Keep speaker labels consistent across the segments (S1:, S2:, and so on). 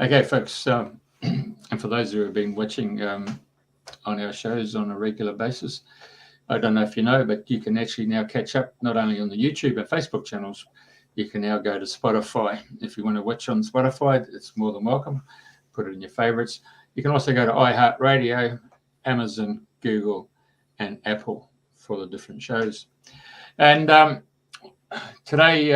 S1: Okay, folks, and for those who have been watching on our shows on a regular basis, I don't know if you know, but you can actually now catch up not only on the YouTube and Facebook channels, you can now go to Spotify. If you want to watch on Spotify, it's more than welcome. Put it in your favorites. You can also go to iHeartRadio, Amazon, Google, and Apple for the different shows. And today,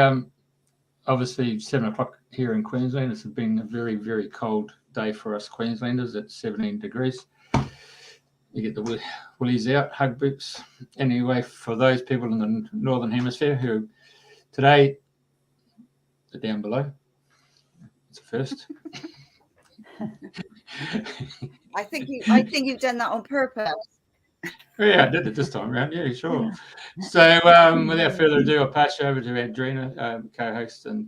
S1: obviously 7 o'clock here in Queensland. It's been a very, very cold day for us Queenslanders at 17 degrees. You get the willies out, hug boots. Anyway, for those people in the Northern Hemisphere who today are down below, it's a first.
S2: I think you've done that on purpose.
S1: Yeah, I did it this time around. Yeah, sure. So without further ado, I'll pass you over to Andrena, co-host, and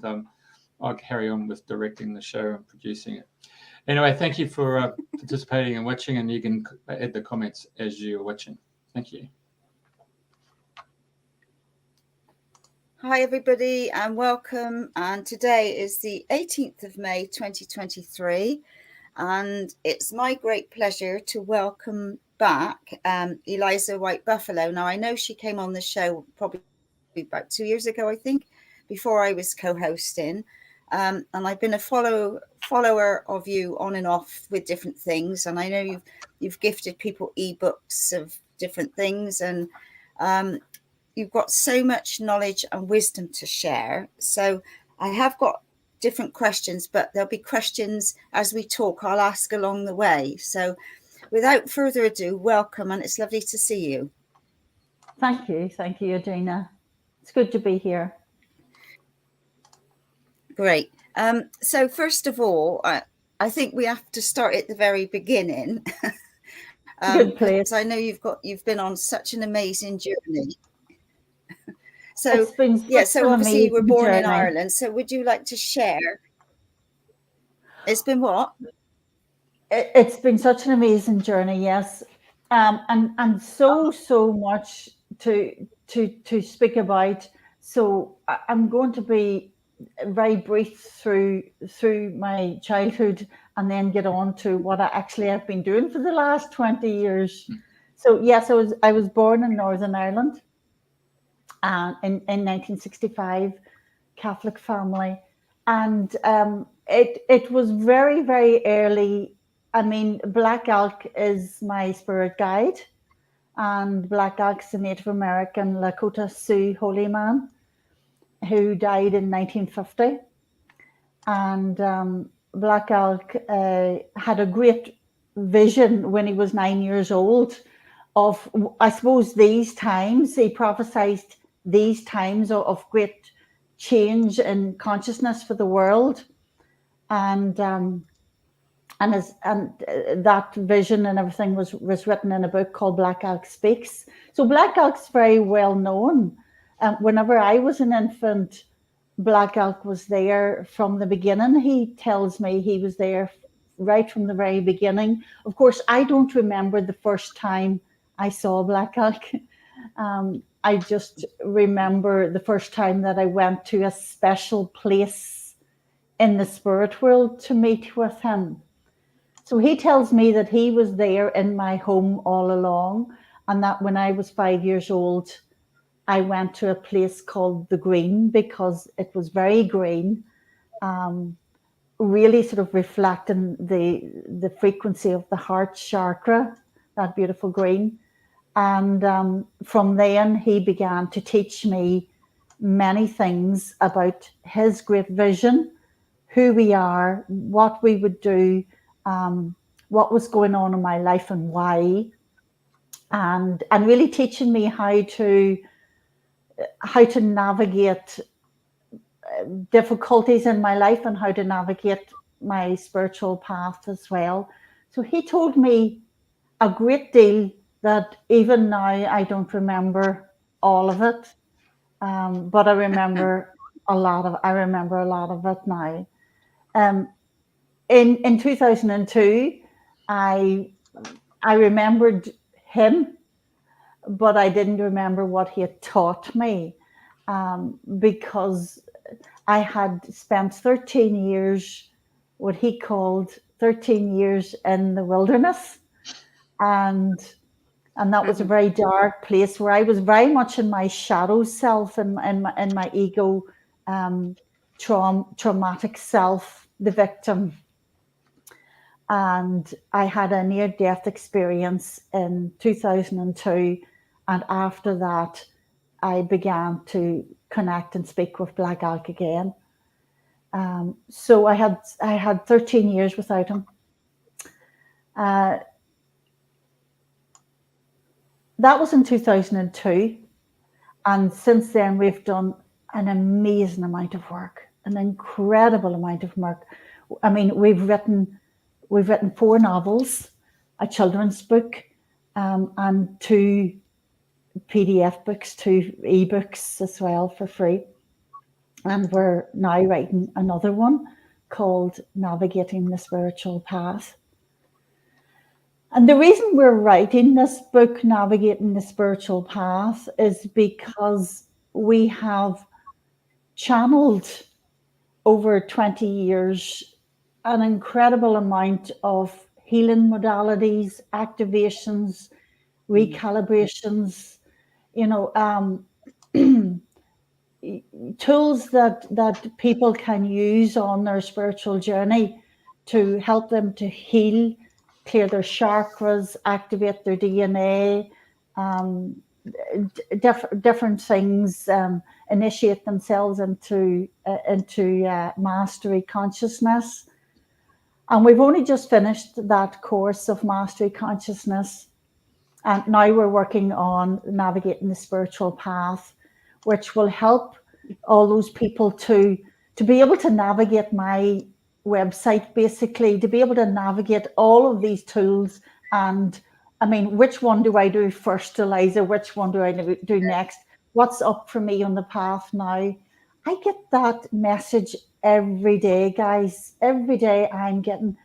S1: I'll carry on with directing the show and producing it. Anyway, thank you for participating and watching, and you can add the comments as you're watching. Thank you.
S2: Hi, everybody, and welcome. And today is the 18th of May, 2023, and it's my great pleasure to welcome back Eliza White Buffalo. Now, I know she came on the show probably about 2 years ago, I think, before I was co-hosting. And I've been a follower of you on and off with different things. And I know you've gifted people ebooks of different things, and you've got so much knowledge and wisdom to share. So I have got different questions, but there'll be questions as we talk. I'll ask along the way. So without further ado, welcome, and it's lovely to see you.
S3: Thank you, Andrena. It's good to be here.
S2: Great. So first of all, I think we have to start at the very beginning.
S3: Good place.
S2: I know you've been on such an amazing journey. So obviously you were born in Ireland. So would you like to share? It's been what?
S3: It's been such an amazing journey, yes, and so much to speak about. So I'm going to be very brief through my childhood, and then get on to what I actually have been doing for the last 20 years. So yes, I was born in Northern Ireland, in 1965, Catholic family, and it was very, very early. I mean, Black Elk is my spirit guide, and Black Elk's a Native American Lakota Holy Man who died in 1950. And Black Elk had a great vision when he was 9 years old of, I suppose, these times. He prophesied these times of great change in consciousness for the world. And that vision and everything was written in a book called Black Elk Speaks. So Black Elk's very well known. Whenever I was an infant, Black Elk was there from the beginning. He tells me he was there right from the very beginning. Of course, I don't remember the first time I saw Black Elk. I just remember the first time that I went to a special place in the spirit world to meet with him. So he tells me that he was there in my home all along, and that when I was 5 years old, I went to a place called the Green because it was very green, really sort of reflecting the frequency of the heart chakra, that beautiful green. And from then he began to teach me many things about his great vision, who we are, what we would do, what was going on in my life and why, and really teaching me how to navigate difficulties in my life and how to navigate my spiritual path as well. So he told me a great deal that even now I don't remember all of it, but I remember a lot of it now. In 2002, I remembered him, but I didn't remember what he had taught me, because I had spent 13 years what he called 13 years in the wilderness. And that was a very dark place where I was very much in my shadow self and in my ego, traumatic self, the victim. And I had a near-death experience in 2002. And after that, I began to connect and speak with Black Elk again. So I had 13 years without him. That was in 2002. And since then, we've done an amazing amount of work, an incredible amount of work. I mean, we've written 4 novels, a children's book, and 2 PDF books, 2 ebooks as well for free. And we're now writing another one called Navigating the Spiritual Path. And the reason we're writing this book, Navigating the Spiritual Path, is because we have channeled over 20 years an incredible amount of healing modalities, activations, recalibrations, tools that people can use on their spiritual journey to help them to heal, clear their chakras, activate their DNA, different things, initiate themselves into mastery consciousness. And we've only just finished that course of mastery consciousness. And now we're working on Navigating the Spiritual Path, which will help all those people to be able to navigate my website, basically, to be able to navigate all of these tools. And I mean, which one do I do first, Eliza? Which one do I do next? What's up for me on the path now? I get that message every day, guys. Every day I'm getting,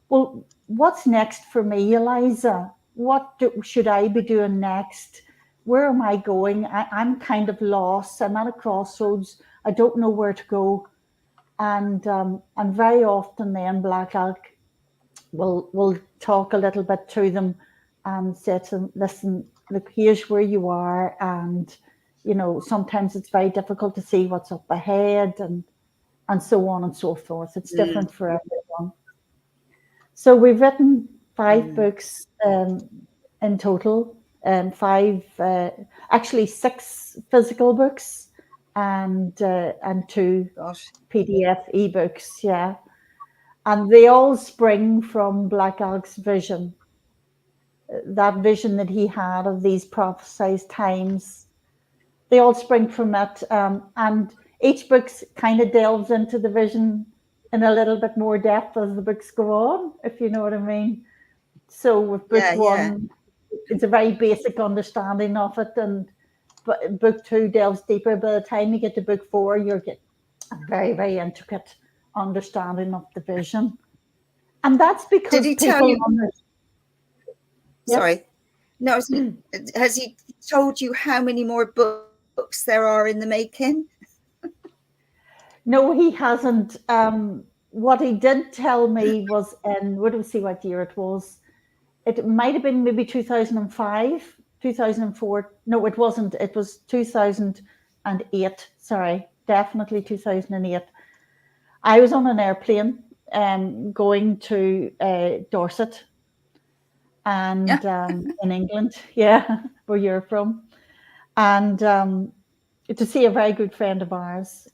S3: well, what's next for me, Eliza? What should I be doing next? Where am I going? I'm kind of lost. I'm at a crossroads. I don't know where to go. And very often then Black Elk will talk a little bit to them and say to them, listen, look, here's where you are. And, sometimes it's very difficult to see what's up ahead and so on and so forth. It's different for everyone. So we've written 5 books in total, 6 physical books and 2 PDF ebooks, yeah. And they all spring from Black Elk's vision, that vision that he had of these prophesized times. They all spring from it, and each book kind of delves into the vision in a little bit more depth as the books go on, if you know what I mean. So with book 1, it's a very basic understanding of it, and book 2 delves deeper. By the time you get to book 4, you'll get a very, very intricate understanding of the vision. And that's because
S2: did he tell you?
S3: Yes?
S2: Sorry, no. Has he told you how many more books there are in the making?
S3: No, he hasn't. What he did tell me was in, what do we see what year it was? It might have been maybe 2005, 2004. No, it wasn't. It was 2008. Sorry, definitely 2008. I was on an airplane going to Dorset and in England, where you're from, and to see a very good friend of ours.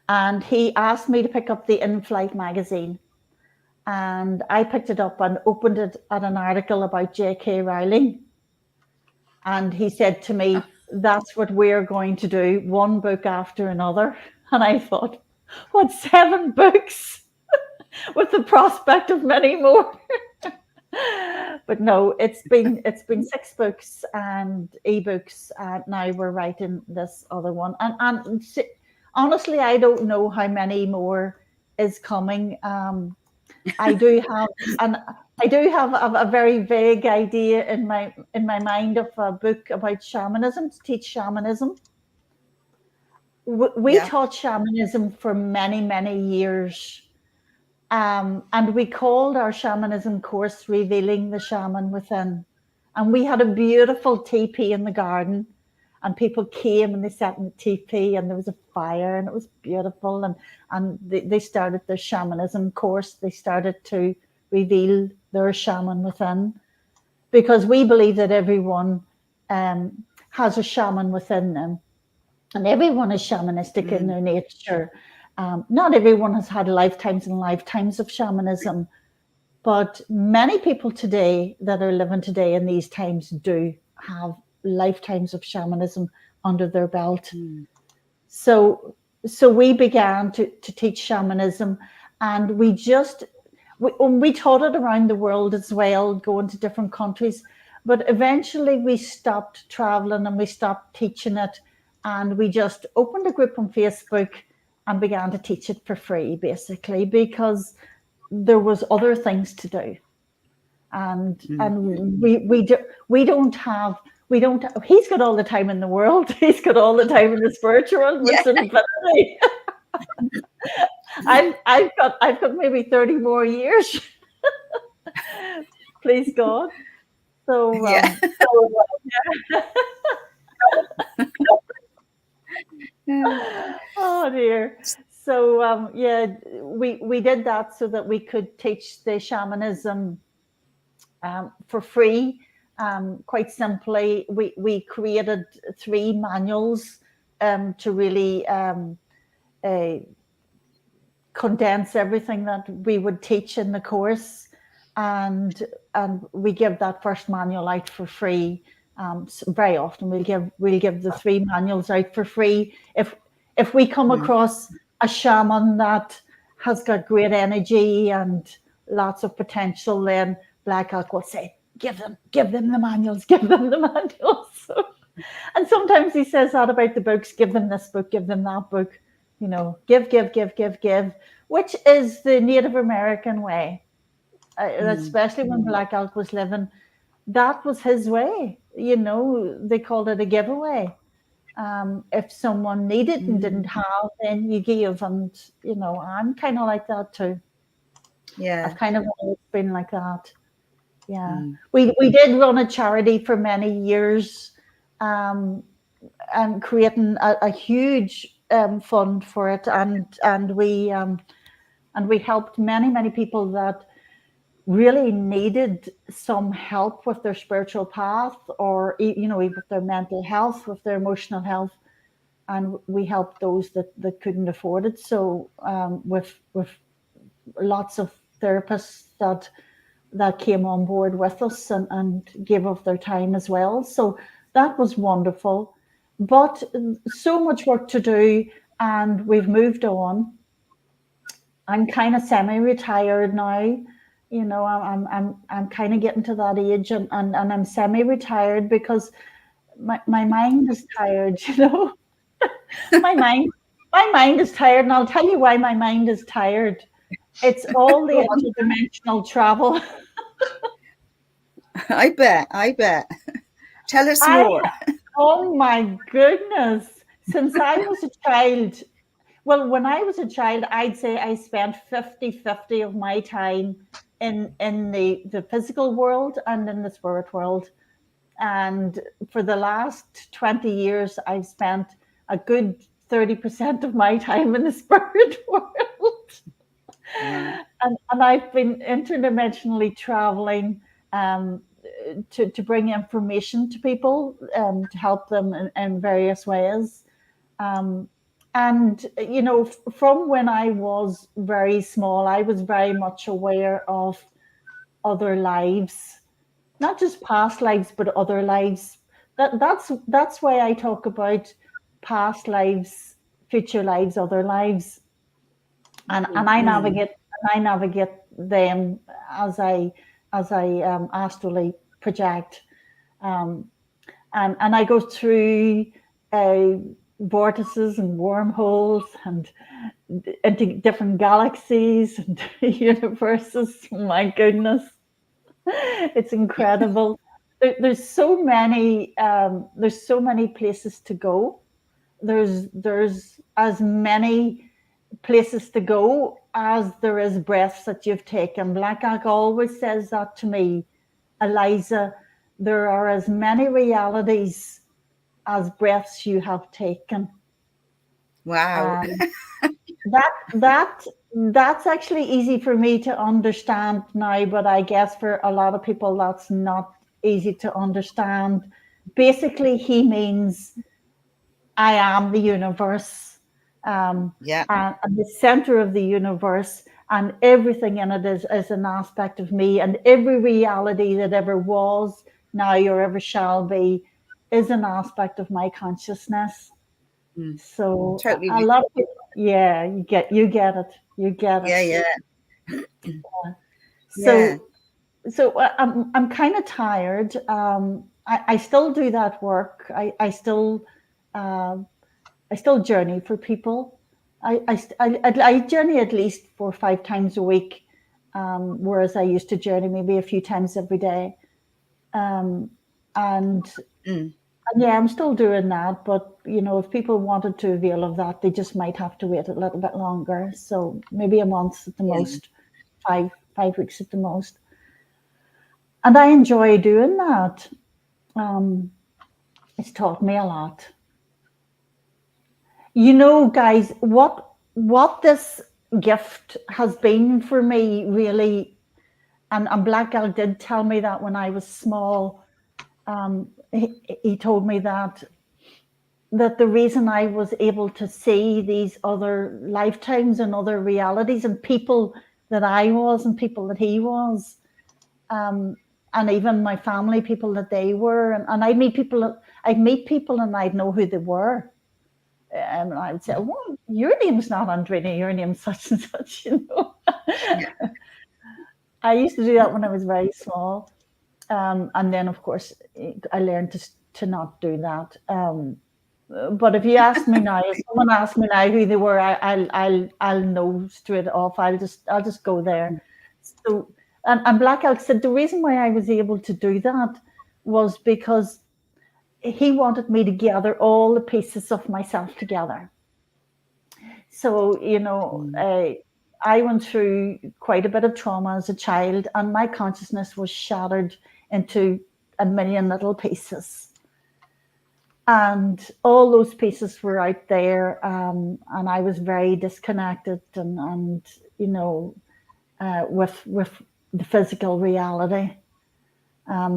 S3: And he asked me to pick up the In-Flight magazine. And I picked it up and opened it at an article about J.K. Rowling. And he said to me, that's what we're going to do, 1 book after another. And I thought, what, 7 books? With the prospect of many more. But no, it's been 6 books and ebooks. Now we're writing this other one. And honestly, I don't know how many more is coming. I do have a very vague idea in my mind of a book about shamanism, to teach shamanism. we taught shamanism for many, many years. And we called our shamanism course Revealing the Shaman Within. And we had a beautiful teepee in the garden, and people came and they sat in the teepee, and there was a fire, and it was beautiful. And they started their shamanism course. They started to reveal their shaman within, because we believe that everyone has a shaman within them, and everyone is shamanistic in their nature. Not everyone has had lifetimes and lifetimes of shamanism, but many people today that are living today in these times do have lifetimes of shamanism under their belt. So we began to teach shamanism, and we taught it around the world as well, going to different countries. But eventually we stopped traveling and we stopped teaching it, and we just opened a group on Facebook and began to teach it for free, basically, because there was other things to do. And we don't have, he's got all the time in the world. He's got all the time in the spiritual with infinity. I've got maybe 30 more years. Please God. So oh dear. So we did that so that we could teach the shamanism for free. Quite simply, we created 3 manuals to really condense everything that we would teach in the course, and we give that first manual out for free. So very often we'll give the 3 manuals out for free. If we come across a shaman that has got great energy and lots of potential, then Black Elk will say, give them the manuals, give them the manuals. And sometimes he says that about the books, give them this book, give them that book, give, which is the Native American way. Especially when Black Elk was living, that was his way. They called it a giveaway. If someone needed and didn't have, then you give. And I'm kind of like that too.
S2: Yeah,
S3: I've kind of always been like that. Yeah, we did run a charity for many years, and creating a huge fund for it, and we helped many people that really needed some help with their spiritual path, or even with their mental health, with their emotional health, and we helped those that couldn't afford it. So with lots of therapists that came on board with us and gave of their time as well. So that was wonderful, but so much work to do, and we've moved on. I'm kind of semi-retired now. I'm kind of getting to that age, and I'm semi-retired because my mind is tired. my mind is tired, and I'll tell you why my mind is tired. It's all the interdimensional travel.
S2: I bet. Tell us more.
S3: Oh my goodness. Since I was a child, well, when I was a child, I'd say I spent 50-50 of my time in the physical world and in the spirit world. And for the last 20 years, I've spent a good 30% of my time in the spirit world. And I've been interdimensionally traveling to bring information to people, to help them in various ways. And, from when I was very small, I was very much aware of other lives, not just past lives, but other lives. That's why I talk about past lives, future lives, other lives. And I navigate them as I astrally project, and I go through vortices and wormholes and into different galaxies and universes. My goodness, it's incredible. There's so many places to go, there's as many places to go as there is breaths that you've taken. Black Elk always says that to me, Eliza. There are as many realities as breaths you have taken.
S2: Wow.
S3: That's actually easy for me to understand now, but I guess for a lot of people that's not easy to understand. Basically, he means I am the universe, and the center of the universe, and everything in it is an aspect of me, and every reality that ever was, now, or ever shall be, is an aspect of my consciousness. So
S2: totally.
S3: a lot of people, yeah, you get it. So I'm kind of tired. I still do that work. I still journey for people. I journey at least 4 or 5 times a week, whereas I used to journey maybe a few times every day. And yeah, I'm still doing that. But if people wanted to avail of that, they just might have to wait a little bit longer. So maybe a month at the most, 5 weeks at the most. And I enjoy doing that. It's taught me a lot. Guys, what this gift has been for me, really, and Black Elk did tell me that when I was small. He told me that the reason I was able to see these other lifetimes and other realities and people that I was and people that he was, and even my family, people that they were, and I'd meet people and I'd know who they were. And I would say, well, your name's not Andrena, your name's such and such, I used to do that when I was very small. And then, of course, I learned to not do that. But if you ask me now, if someone asks me now who they were, I'll know straight off. I'll just go there. So, and Black Elk said the reason why I was able to do that was because he wanted me to gather all the pieces of myself together. So, I went through quite a bit of trauma as a child, and my consciousness was shattered into a million little pieces. And all those pieces were out there, and I was very disconnected and with the physical reality.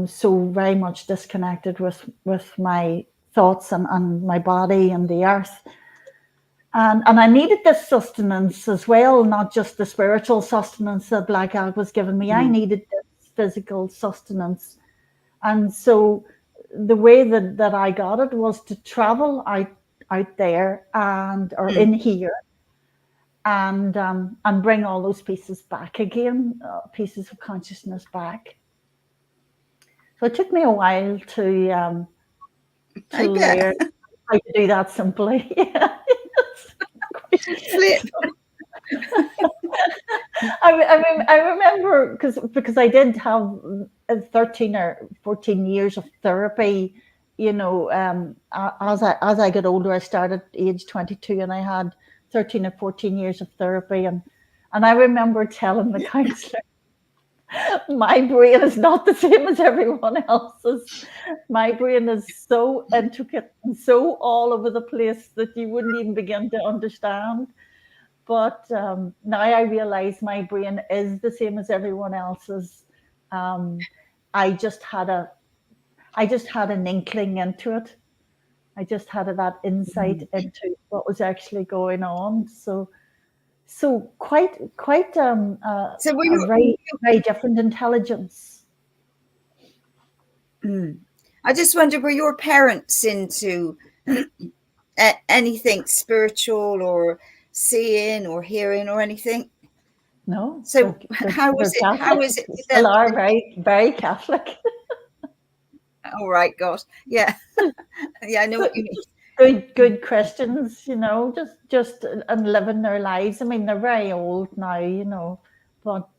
S3: So very much disconnected with my thoughts and my body and the earth. And I needed this sustenance as well, not just the spiritual sustenance that Black Elk was giving me. I needed this physical sustenance. And so the way that I got it was to travel out there or in here and bring all those pieces back again, pieces of consciousness back. So it took me a while to learn how to do that simply.
S2: Flip.
S3: I remember because I did have 13 or 14 years of therapy. As I got older, I started age 22, and I had 13 or 14 years of therapy, and I remember telling the counselor, my brain is not the same as everyone else's. My brain is so intricate and so all over the place that you wouldn't even begin to understand. But now I realize my brain is the same as everyone else's. I just had an inkling into it. I just had that insight into what was actually going on. So quite a very, very different intelligence.
S2: I just wonder, were your parents into anything spiritual or seeing or hearing or anything?
S3: No.
S2: So how was it?
S3: They still are very, very Catholic.
S2: All right, God. Yeah. Yeah, I know what you mean.
S3: Good Christians, just and living their lives. I mean, they're very old now, but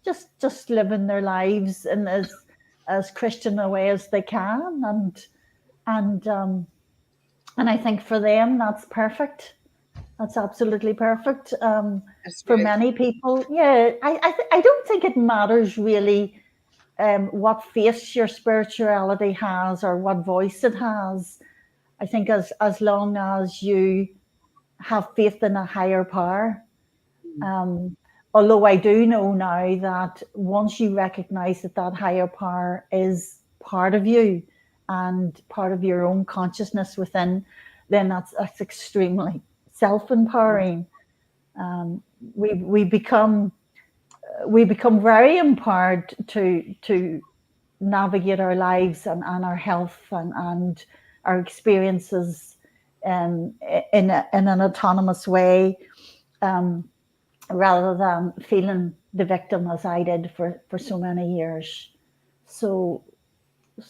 S3: just living their lives in as Christian a way as they can, and And I think for them, that's perfect. That's absolutely perfect.
S2: That's
S3: For
S2: right.
S3: many people, yeah, I don't think it matters really what face your spirituality has or what voice it has. I think as long as you have faith in a higher power. Although I do know now that once you recognize that that higher power is part of you and part of your own consciousness within, then that's extremely self-empowering. We become very empowered to navigate our lives and our health and our experiences in an autonomous way, rather than feeling the victim as I did for so many years. So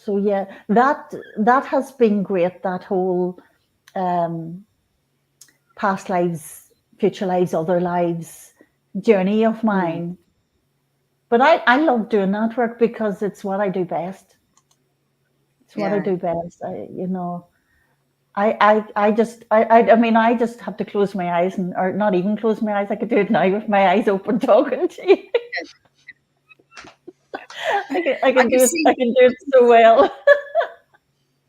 S3: yeah, that has been great. That whole past lives, future lives, other lives journey of mine. But I love doing that work because it's what I do best. It's what I do best. I mean, I just have to close my eyes or not even close my eyes. I could do it now with my eyes open talking to you. I can do it so well.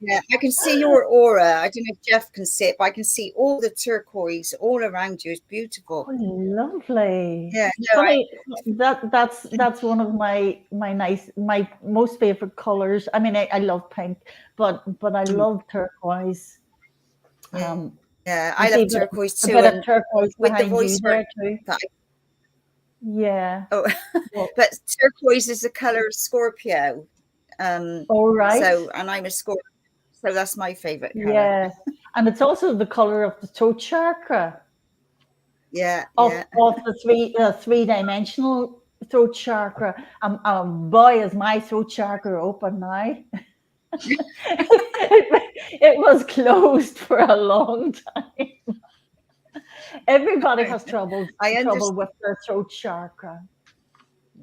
S2: Yeah, I can see your aura. I don't know if Jeff can see it, but I can see all the turquoise all around you. It's beautiful.
S3: Oh, lovely.
S2: Yeah, no,
S3: that's one of my most favorite colors. I mean, I love pink, but I love turquoise.
S2: Yeah, I love turquoise too.
S3: A bit of turquoise
S2: with the
S3: behind
S2: voice
S3: you there too. Yeah.
S2: Oh, but turquoise is the color of Scorpio.
S3: All right.
S2: So, and I'm a Scorpio, so that's my favorite color.
S3: Yeah, and it's also the color of the throat chakra.
S2: Yeah,
S3: of the three-dimensional throat chakra. Boy, is my throat chakra open now. it was closed for a long time. Everybody has trouble with their throat chakra.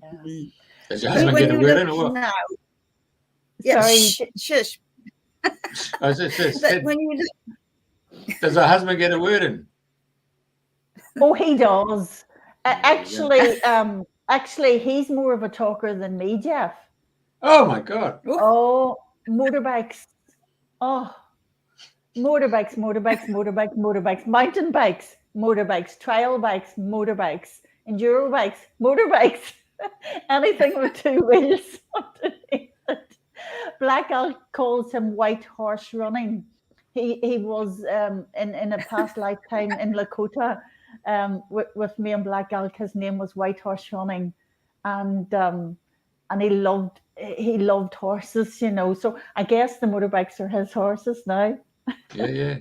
S2: Yeah.
S1: Does your husband get a word in or what?
S2: Now,
S3: sorry,
S2: shush.
S1: I said,
S2: when you
S1: does her husband get a word in?
S3: Oh, he does. Actually, he's more of a talker than me, Jeff.
S1: Oh my God.
S3: Oh, motorbikes. Oh, motorbikes, mountain bikes, motorbikes, trail bikes, motorbikes, enduro bikes, motorbikes, anything with two wheels underneath it. Black Elk calls him white horse running. He was in a past lifetime in Lakota with me and Black Elk. His name was White Horse Running, and he loved horses, you know. So I guess the motorbikes are his horses now.
S1: Yeah.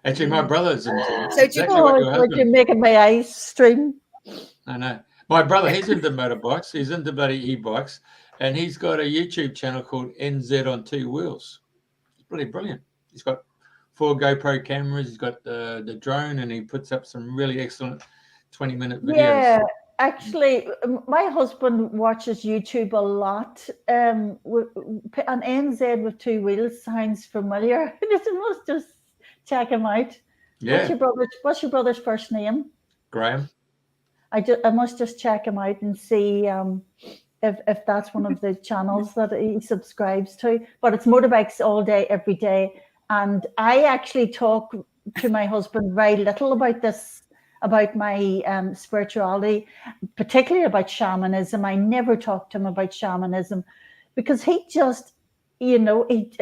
S1: Actually, my brother's into
S2: So
S1: exactly what your husband.
S3: You're making my eyes stream.
S1: I know. My brother, he's into motorbikes. He's into bloody e-bikes, and he's got a YouTube channel called NZ on Two Wheels. It's pretty brilliant. He's got 4 GoPro cameras. He's got the drone, and he puts up some really excellent 20-minute videos.
S3: Yeah, actually, my husband watches YouTube a lot. An NZ with 2 wheels sounds familiar. I must just check him out.
S1: Yeah.
S3: What's your brother's first name?
S1: Graham.
S3: I must just check him out and see if that's one of the channels that he subscribes to. But it's motorbikes all day, every day. And I actually talk to my husband very little about this, about my spirituality, particularly about shamanism. I never talk to him about shamanism because he just, you know, he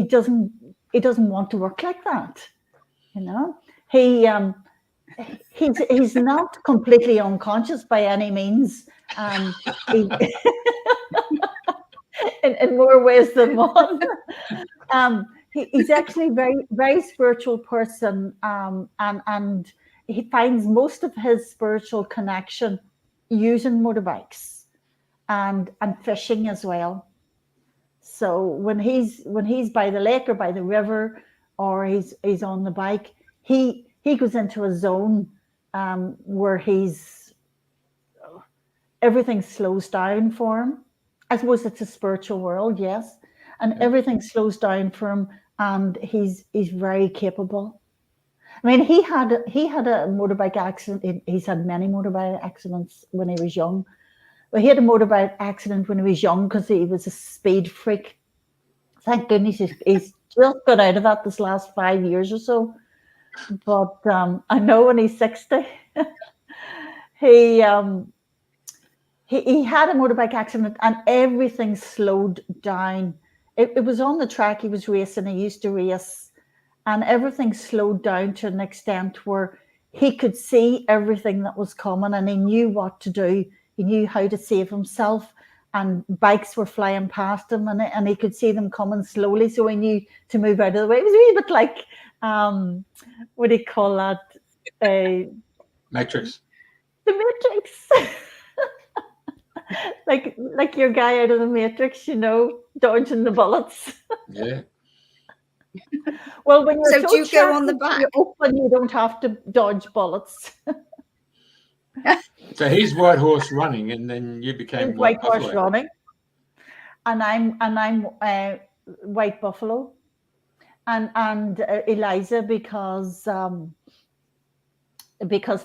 S3: doesn't want to work like that. You know, he's not completely unconscious by any means. In more ways than one. He's actually very, very spiritual person, and he finds most of his spiritual connection using motorbikes and fishing as well. So when he's by the lake or by the river, or he's on the bike, he goes into a zone where everything slows down for him. I suppose it's a spiritual world, yes. And everything slows down for him, and he's very capable. I mean, he had a motorbike accident. He's had many motorbike accidents when he was young. But he had a motorbike accident when he was young because he was a speed freak. Thank goodness he's just got out of that this last 5 years or so. But I know when he's 60, he had a motorbike accident and everything slowed down. It was on the track he was racing. He used to race, and everything slowed down to an extent where he could see everything that was coming, and he knew what to do. He knew how to save himself, and bikes were flying past him, and he could see them coming slowly, so he knew to move out of the way. It was a wee bit like, what do you call that?
S1: Matrix.
S3: The Matrix. like your guy out of the Matrix, dodging the bullets.
S1: Yeah.
S3: Well, when you're
S2: So do you go on the back?
S3: You're open, you don't have to dodge bullets.
S1: So he's White Horse running, and then you became
S3: White Horse
S1: Buffalo.
S3: running, and I'm White Buffalo, and Eliza because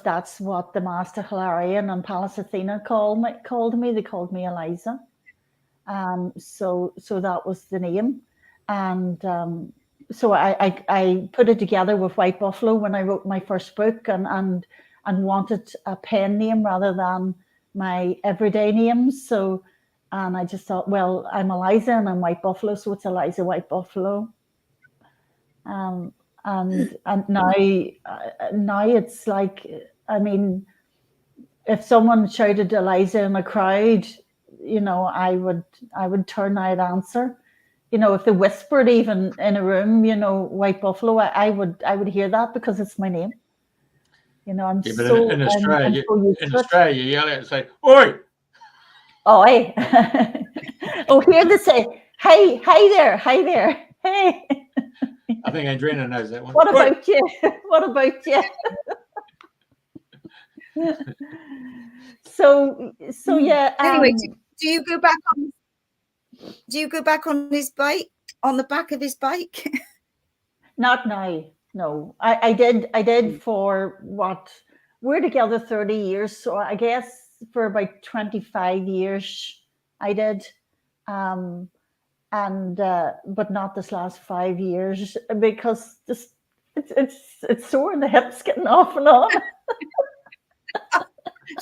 S3: that's what the Master Hilarion and Pallas Athena called me. They called me Eliza, so that was the name, and so I put it together with White Buffalo when I wrote my first book, and wanted a pen name rather than my everyday name. So, and I just thought, well, I'm Eliza and I'm White Buffalo, so it's Eliza White Buffalo. And now it's like, I mean, if someone shouted Eliza in a crowd, I would turn out answer. If they whispered even in a room, White Buffalo, I would hear that because it's my name. I'm
S1: Yeah, but
S3: so
S1: in Australia,
S3: you
S1: yell out and say, "Oi!"
S3: Oi! Oh, here they say, "Hey, there, hey."
S1: I think Andrena knows that one.
S3: What about you? What about you? So yeah.
S2: Anyway, do you go back on? Do you go back on his bike? On the back of his bike?
S3: Not now. No, I did for what? We're together 30 years, so I guess for about 25 years I did, but not this last 5 years because it's sore in the hips getting off and on.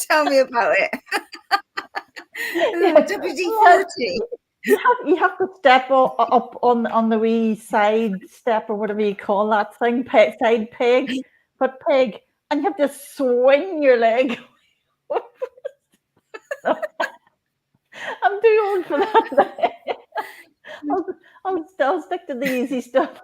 S2: Tell me about it. WD-40.
S3: You have to step up on the wee side step or whatever you call that thing, side peg, and you have to swing your leg. I'm too old for that. I'll stick to the easy stuff.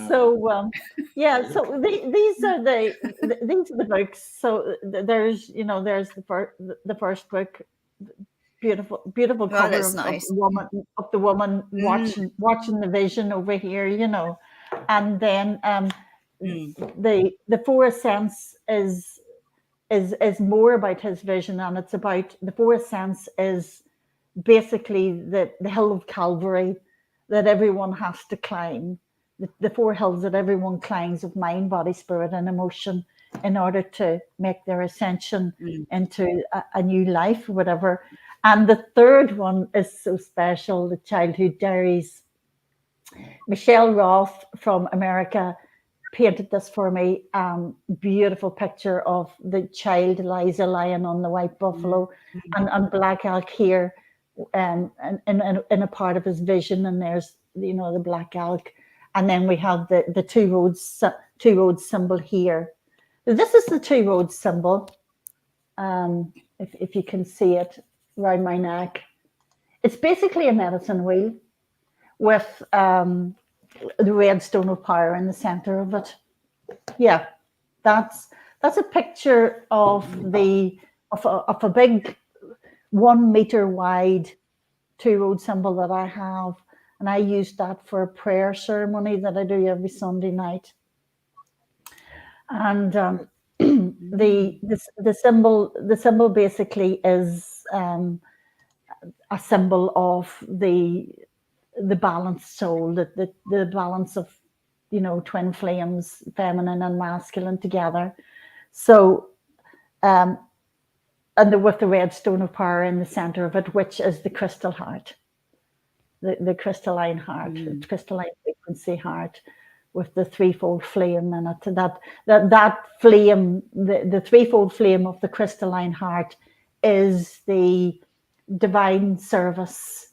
S3: So yeah, so these are the books. So there's the first book. Beautiful cover of,
S2: nice.
S3: of the woman watching the vision over here, and then the four ascents is more about his vision, and it's about the four ascents is basically the hill of Calvary that everyone has to climb, the four hills that everyone climbs of mind, body, spirit, and emotion in order to make their ascension into a new life or whatever. And the third one is so special, the Childhood Diaries. Michelle Roth from America painted this for me. Beautiful picture of the child Eliza lying on the White Buffalo, and Black Elk here, in a part of his vision. And there's the Black Elk, and then we have the two roads symbol here. This is the two roads symbol. If you can see it around my neck, it's basically a medicine wheel with the red stone of power in the center of it. Yeah, that's a picture of a big 1 meter wide two road symbol that I have, and I use that for a prayer ceremony that I do every Sunday night. And the symbol basically is a symbol of the the balanced soul, the balance of, you know, twin flames, feminine and masculine together. So, and with the red stone of power in the center of it, which is the crystal heart, the crystalline heart, the crystalline frequency heart, with the threefold flame in it. That flame, the threefold flame of the crystalline heart, is the divine service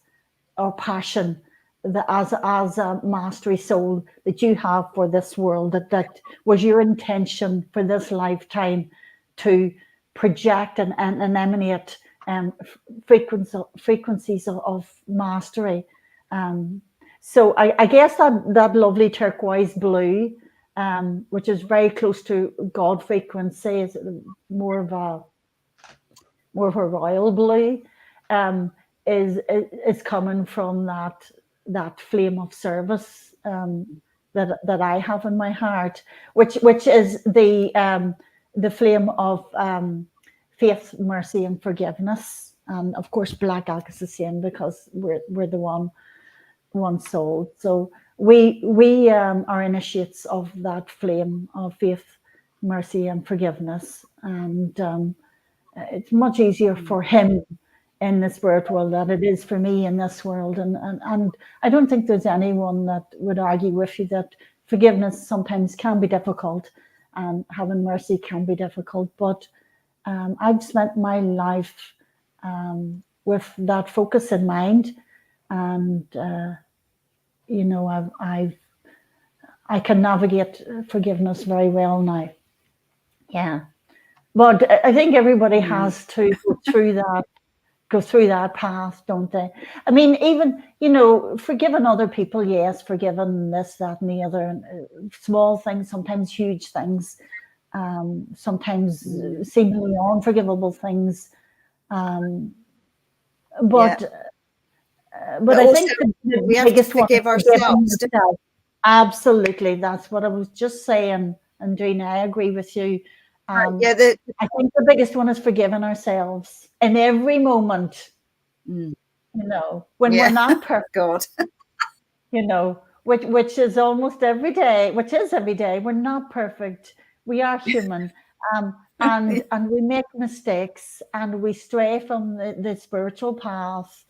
S3: or passion that as a mastery soul that you have for this world, that was your intention for this lifetime, to project and emanate frequencies of mastery. So I guess that lovely turquoise blue, which is very close to God frequency, is more of a royal blue, is coming from that flame of service that I have in my heart, which is the flame of faith, mercy, and forgiveness. And of course, Black Elk is the same, because we're the one soul. So we are initiates of that flame of faith, mercy, and forgiveness. And it's much easier for him in the spirit world than it is for me in this world. And I don't think there's anyone that would argue with you that forgiveness sometimes can be difficult and having mercy can be difficult. But I've spent my life with that focus in mind, and you know, I can navigate forgiveness very well now. Yeah, but I think everybody has to go through that path, don't they? I mean, even, you know, forgiving other people, yes, forgiving this, that, and the other, small things, sometimes huge things, sometimes seemingly unforgivable things. But I think
S2: we have to forgive ourselves.
S3: Absolutely, that's what I was just saying, Andrena. I agree with you. I think the biggest one is forgiving ourselves in every moment. You know, when we're not perfect.
S2: God.
S3: You know, which is almost every day. Which is every day. We're not perfect. We are human. And we make mistakes, and we stray from the spiritual path,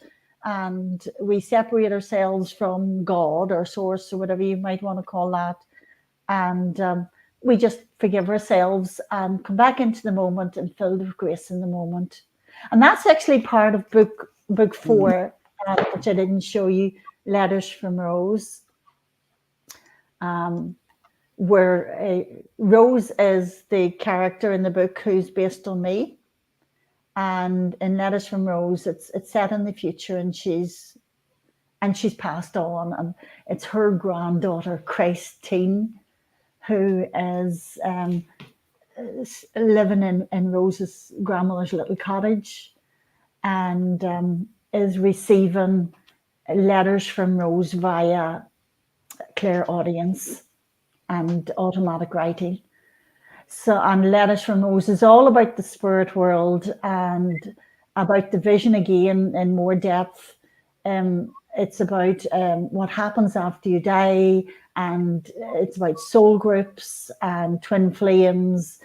S3: and we separate ourselves from God or source or whatever you might want to call that. And we just forgive ourselves and come back into the moment and filled with grace in the moment. And that's actually part of book 4, which I didn't show you, Letters from Rose, where Rose is the character in the book who's based on me. And in Letters from Rose, it's set in the future, and she's passed on, and it's her granddaughter, Christine, who is living in Rose's grandmother's little cottage, and is receiving letters from Rose via clairaudience and automatic writing. So, and Letters from Rose is all about the spirit world and about the vision again in more depth. It's about what happens after you die, and it's about soul groups and twin flames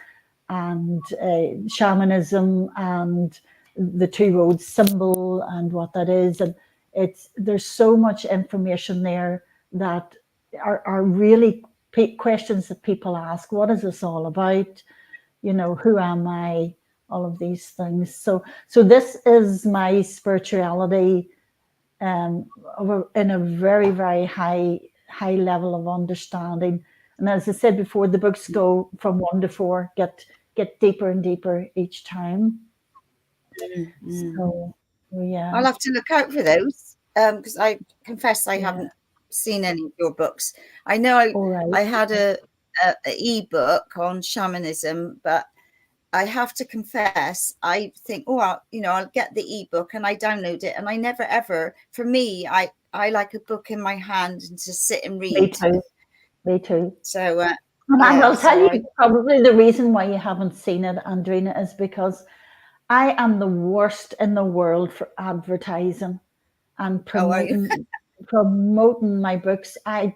S3: and shamanism and the two roads symbol and what that is. And there's so much information there that are really questions that people ask. What is this all about? You know, who am I? All of these things. So this is my spirituality in a very, very high level of understanding. And as I said before, the books go from 1 to 4, get deeper and deeper each time. So yeah,
S2: I'll have to look out for those, because I confess I haven't seen any of your books. I know I had a ebook on shamanism, but I have to confess, I think, I'll get the ebook, and I download it, and I never ever, for me, I like a book in my hand and to sit and read.
S3: Me too.
S2: So,
S3: and I'll tell you, probably the reason why you haven't seen it, Andrena, is because I am the worst in the world for advertising and promoting promoting my books. I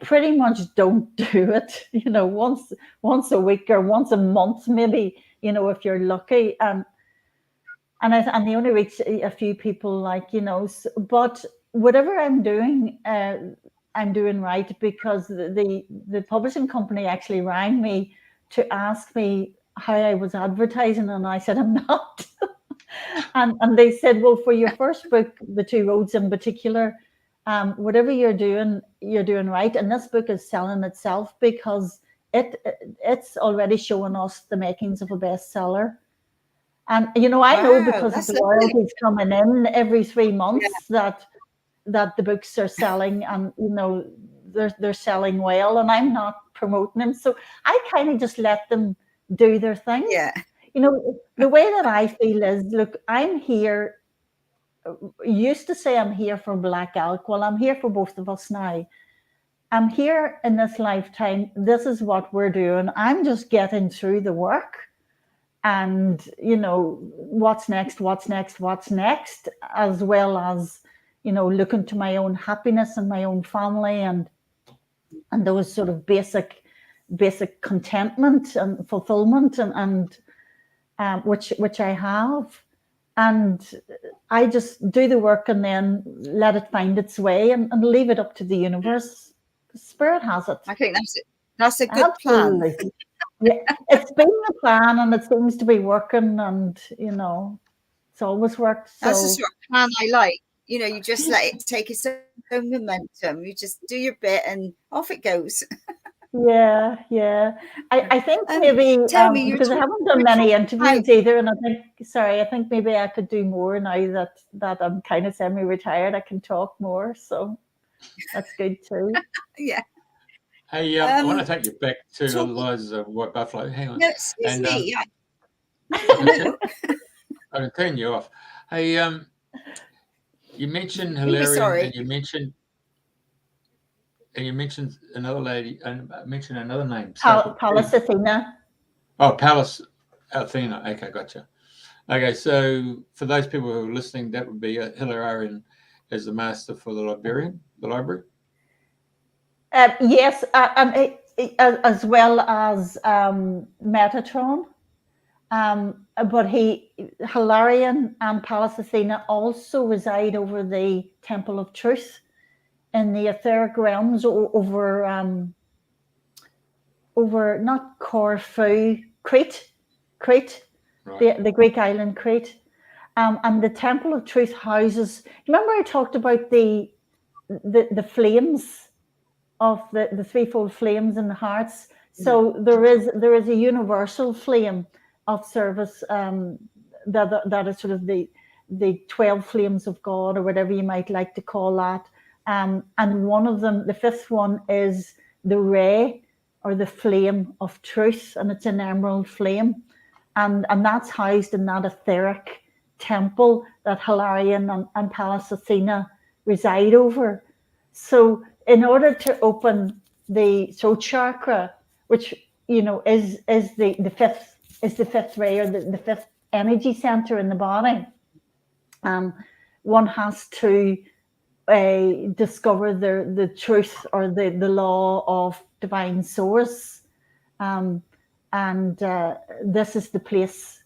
S3: pretty much don't do it, once a week or once a month, maybe, if you're lucky. And they only reach a few people, but whatever I'm doing, I'm doing right, because the publishing company actually rang me to ask me how I was advertising, and I said I'm not. and they said, well, for your first book, The Two Roads in particular, whatever you're doing right, and this book is selling itself, because it's already showing us the makings of a bestseller. And I know, because of the royalties coming in every 3 months, that the books are selling, and they're selling well, and I'm not promoting them, so I kind of just let them do their thing.
S2: Yeah.
S3: The way that I feel is, look, I'm here. Used to say I'm here for Black Elk. Well, I'm here for both of us now. I'm here in this lifetime. This is what we're doing. I'm just getting through the work. And, what's next, as well as, looking to my own happiness and my own family, and those sort of basic contentment and fulfillment, and which I have. And I just do the work and then let it find its way, and leave it up to the universe. The Spirit has it.
S2: I think that's a good plan.
S3: Yeah, it's been the plan, and it seems to be working, and it's always worked. So
S2: that's the sort of plan I like. You just let it take its own momentum. You just do your bit, and off it goes.
S3: Yeah. I think maybe because I haven't done many interviews either, and I think maybe I could do more now that I'm kind of semi-retired. I can talk more, so that's good too.
S2: Yeah.
S1: Hey, I want to take you back to Eliza White Buffalo. Hang on.
S2: No, excuse me.
S1: I'll turn you off. Hey, you mentioned Hilarion, and you mentioned another lady, and mentioned another name.
S3: Pallas Athena.
S1: Oh, Pallas Athena. Okay, gotcha. Okay, so for those people who are listening, that would be Hilarion as the master for the library.
S3: Yes, and as well as Metatron. But Hilarion and Pallas Athena also reside over the Temple of Truth in the etheric realms, over not Corfu, Crete, right. the Greek island Crete. And the Temple of Truth houses. Remember, I talked about the flames of the threefold flames in the hearts. So there is a universal flame of service, that is sort of the 12 flames of God, or whatever you might like to call that. And one of them, the fifth one, is the ray, or the flame of truth, and it's an emerald flame, and that's housed in that etheric temple that Hilarion and Pallas Athena reside over. So in order to open the throat chakra, which is the fifth ray, or the fifth energy center in the body, one has to discover the truth, or the law of divine source, and this is the place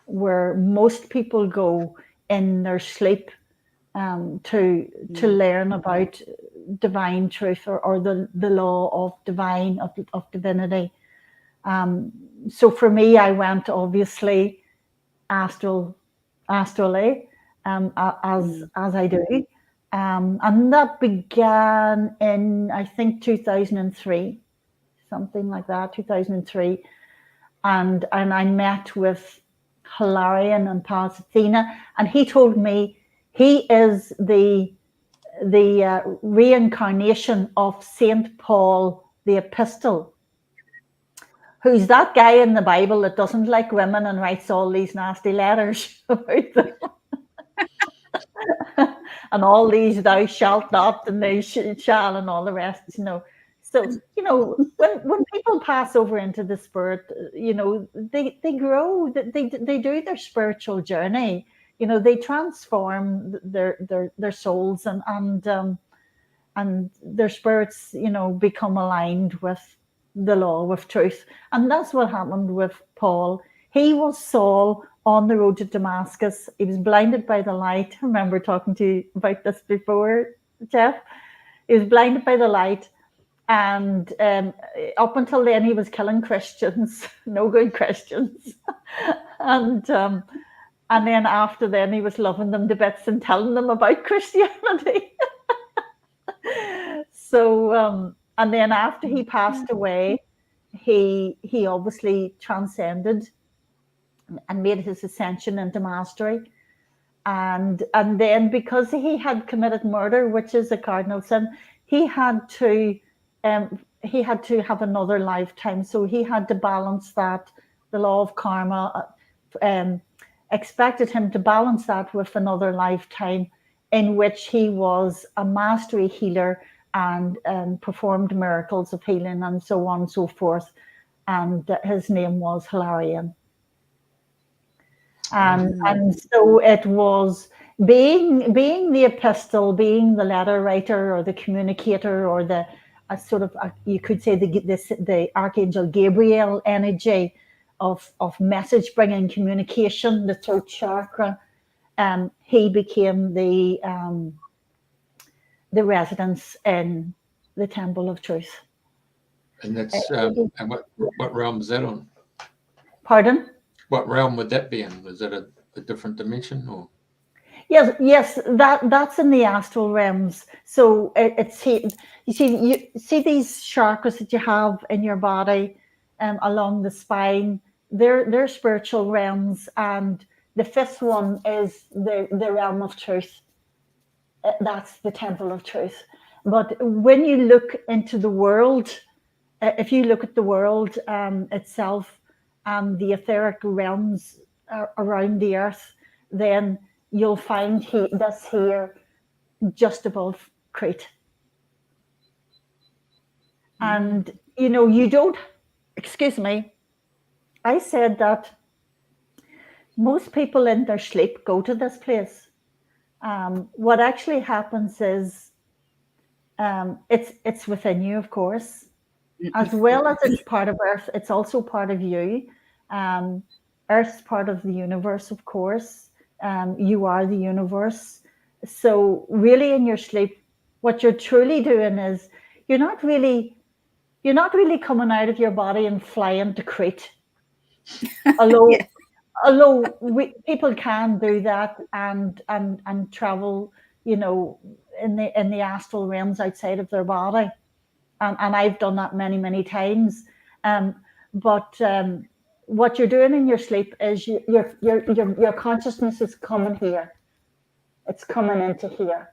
S3: where most people go in their sleep, to learn about divine truth, or the law of divinity. So for me, I went obviously astrally, as I do, and that began in, I think, 2003, something like that, 2003, and I met with Hilarion and Pallas Athena, and he told me he is the reincarnation of Saint Paul the Apostle, who's that guy in the Bible that doesn't like women and writes all these nasty letters about them. And all these thou shalt not, and they shall, and all the rest, So, when people pass over into the spirit, they grow, they do their spiritual journey, they transform their souls, and their spirits, become aligned with the law, with truth. And that's what happened with Paul. He was Saul on the road to Damascus. He was blinded by the light. I remember talking to you about this before, Jeff. He was blinded by the light. And up until then, he was killing Christians, no good Christians. And then after then, he was loving them to bits and telling them about Christianity. So, and then after he passed away, he obviously transcended and made his ascension into mastery. And then, because he had committed murder, which is a cardinal sin, he had to have another lifetime. So he had to balance that. The law of karma expected him to balance that with another lifetime in which he was a mastery healer and performed miracles of healing and so on and so forth. And his name was Hilarion. And so it was being the epistle, being the letter writer or the communicator, or the you could say the Archangel Gabriel energy of message bringing, communication, the throat chakra. He became the residence in the Temple of Truth.
S1: And that's and what realm is that on?
S3: Pardon?
S1: What realm would that be in? Was that a different dimension, or?
S3: Yes, that's in the astral realms. So you see these chakras that you have in your body, along the spine. They're spiritual realms, and the fifth one is the realm of truth. That's the Temple of Truth. But when you look into the world, if you look at the world itself and the etheric realms around the earth, then you'll find this here just above Crete. And, you don't, excuse me, I said that most people in their sleep go to this place. What actually happens is it's within you, of course. As well as it's part of Earth, it's also part of you. Earth's part of the universe, of course. You are the universe. So really in your sleep, what you're truly doing is you're not really coming out of your body and flying to Crete. Although people can do that and travel, in the astral realms outside of their body. And I've done that many, many times. But what you're doing in your sleep is your consciousness is coming here. It's coming into here,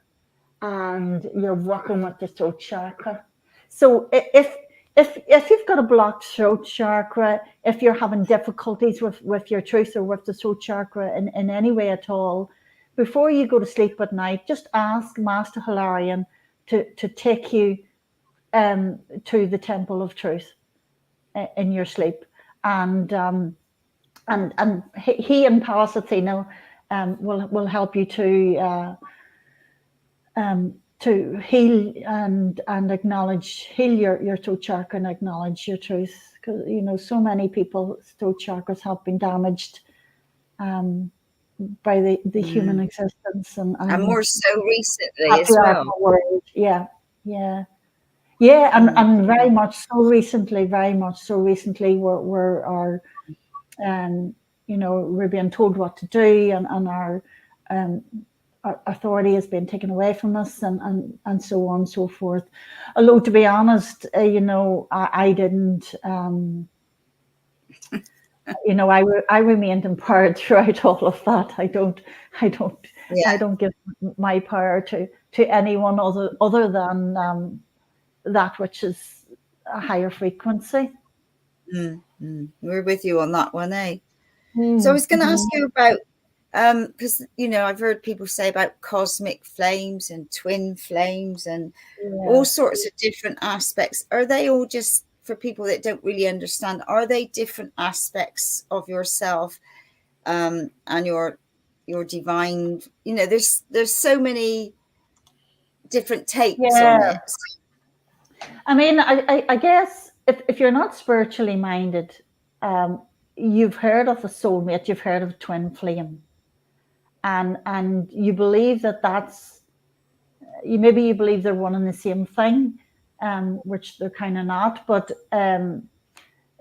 S3: and you're working with the throat chakra. So if you've got a blocked throat chakra, if you're having difficulties with your truth or with the throat chakra in any way at all, before you go to sleep at night, just ask Master Hilarion to take you to the Temple of Truth in your sleep, and he and Pallas Athena will help you to heal and heal your throat chakra and acknowledge your truth, because so many people's throat chakras have been damaged by the human existence and
S2: more so recently as well.
S3: Yeah, and very much so recently, we're being told what to do, and our authority has been taken away from us, and so on and so forth. Although, to be honest, I didn't, I remained empowered throughout all of that. I don't give my power to anyone other than that which is a higher frequency.
S2: We're with you on that one, eh? So I was going to ask you about, because I've heard people say about cosmic flames and twin flames and all sorts of different aspects. Are they all, just for people that don't really understand, are they different aspects of yourself and your divine, there's so many different takes on
S3: Yeah.
S2: it.
S3: I mean, I guess if you're not spiritually minded, you've heard of a soulmate, you've heard of twin flame, and you believe that's you believe they're one and the same thing, which they're kind of not, but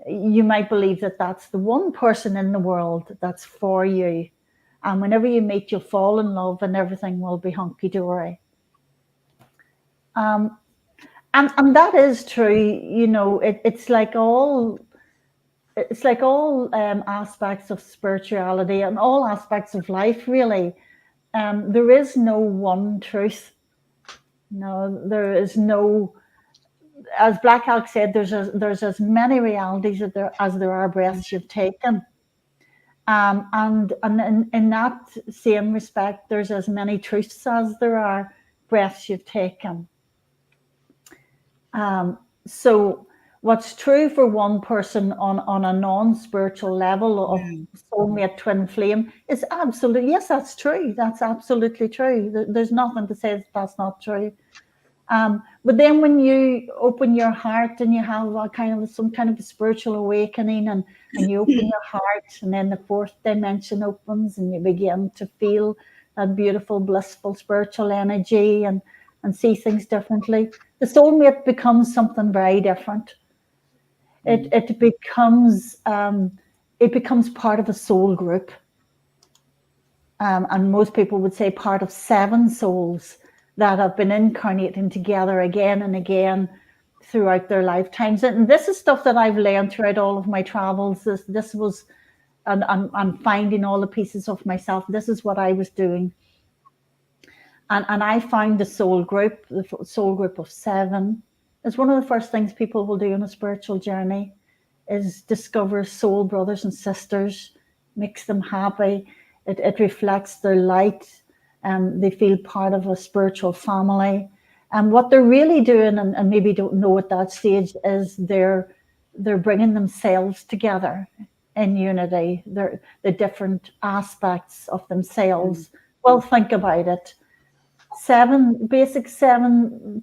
S3: you might believe that that's the one person in the world that's for you, and whenever you meet, you'll fall in love, and everything will be hunky dory. And that is true. It's like all aspects of spirituality and all aspects of life, really. There is no one truth. No, there is no. As Black Elk said, there's as many realities as there are breaths you've taken. And in that same respect, there's as many truths as there are breaths you've taken. So what's true for one person on a non-spiritual level of soulmate twin flame is absolutely, yes, that's true. That's absolutely true. There's nothing to say that's not true. But then when you open your heart and you have some kind of a spiritual awakening, and you open your heart, and then the fourth dimension opens, and you begin to feel that beautiful, blissful spiritual energy and see things differently, the soulmate becomes something very different. It becomes part of a soul group, and most people would say part of 7 souls that have been incarnating together again and again throughout their lifetimes. And this is stuff that I've learned throughout all of my travels. This was, and finding all the pieces of myself. This is what I was doing. And I found the soul group of 7 is one of the first things people will do on a spiritual journey, is discover soul brothers and sisters, makes them happy. It reflects their light. They feel part of a spiritual family. And what they're really doing, and maybe don't know at that stage, is they're bringing themselves together in unity. They're the different aspects of themselves. Well, think about it. 7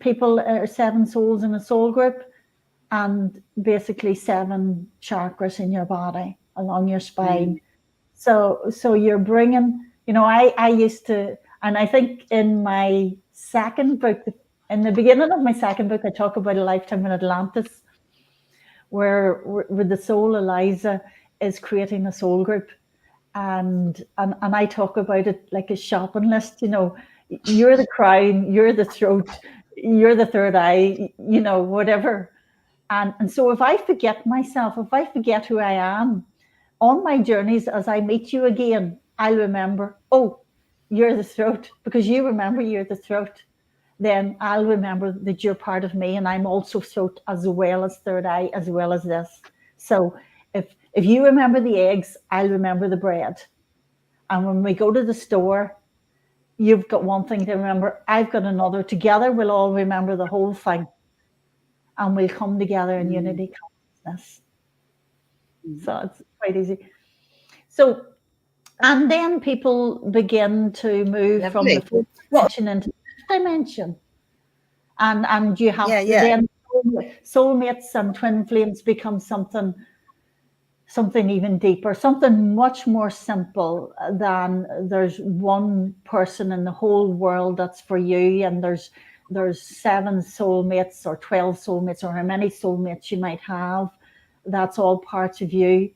S3: people, or 7 souls in a soul group, and basically 7 chakras in your body along your spine. So you're bringing, I used to, and I think in my second book, in the beginning of my second book, I talk about a lifetime in Atlantis, where the soul Eliza is creating a soul group, and I talk about it like a shopping list. You're the crown, you're the throat, you're the third eye, whatever. And so if I forget myself, if I forget who I am, on my journeys, as I meet you again, I'll remember, oh, you're the throat, because you remember you're the throat. Then I'll remember that you're part of me, and I'm also throat as well as third eye, as well as this. So if you remember the eggs, I'll remember the bread. And when we go to the store, you've got one thing to remember, I've got another. Together, we'll all remember the whole thing. And we'll come together in unity consciousness. So it's quite easy. So, and then people begin to move from the 4th dimension into the 5th dimension. And you have then soulmates and twin flames become something even deeper, something much more simple than there's one person in the whole world that's for you, and there's 7 soulmates or 12 soulmates, or how many soulmates you might have. That's all parts of you.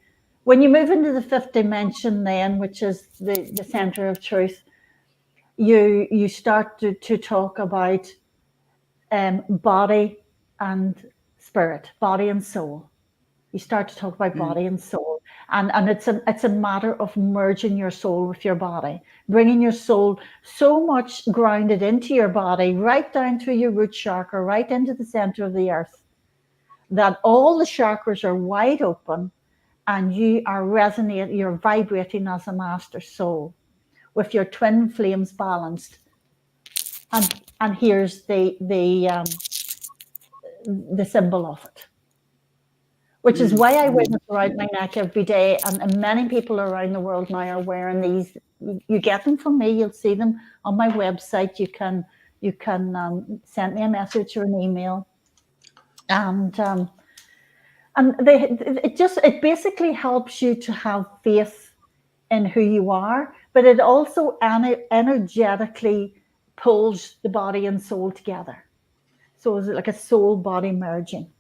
S3: When you move into the 5th dimension then, which is the center of truth, you start to talk about body and spirit, body and soul. You start to talk about body and soul, and it's a matter of merging your soul with your body, bringing your soul so much grounded into your body, right down through your root chakra, right into the center of the earth, that all the chakras are wide open, and you are resonating, you're vibrating as a master soul with your twin flames balanced. And here's the symbol of it, which is why I wear this around my neck every day. And many people around the world now are wearing these you get them from me. You'll see them on my website. You can send me a message or an email, and it basically helps you to have faith in who you are, but it also energetically pulls the body and soul together. So it's like a soul body merging,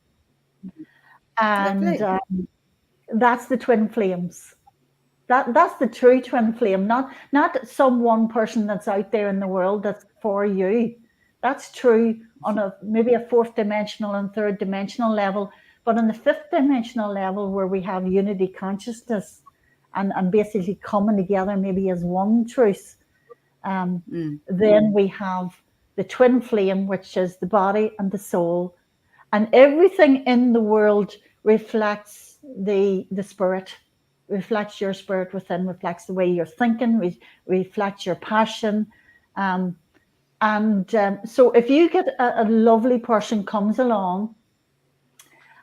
S3: and that's the twin flames. That's the true twin flame, not some one person that's out there in the world that's for you. That's true on maybe a fourth dimensional and third dimensional level, but on the fifth dimensional level, where we have unity consciousness and basically coming together maybe as one truth, then we have the twin flame, which is the body and the soul, and everything in the world reflects the spirit, reflects your spirit within, reflects the way you're thinking, reflects your passion. So if you get a lovely person comes along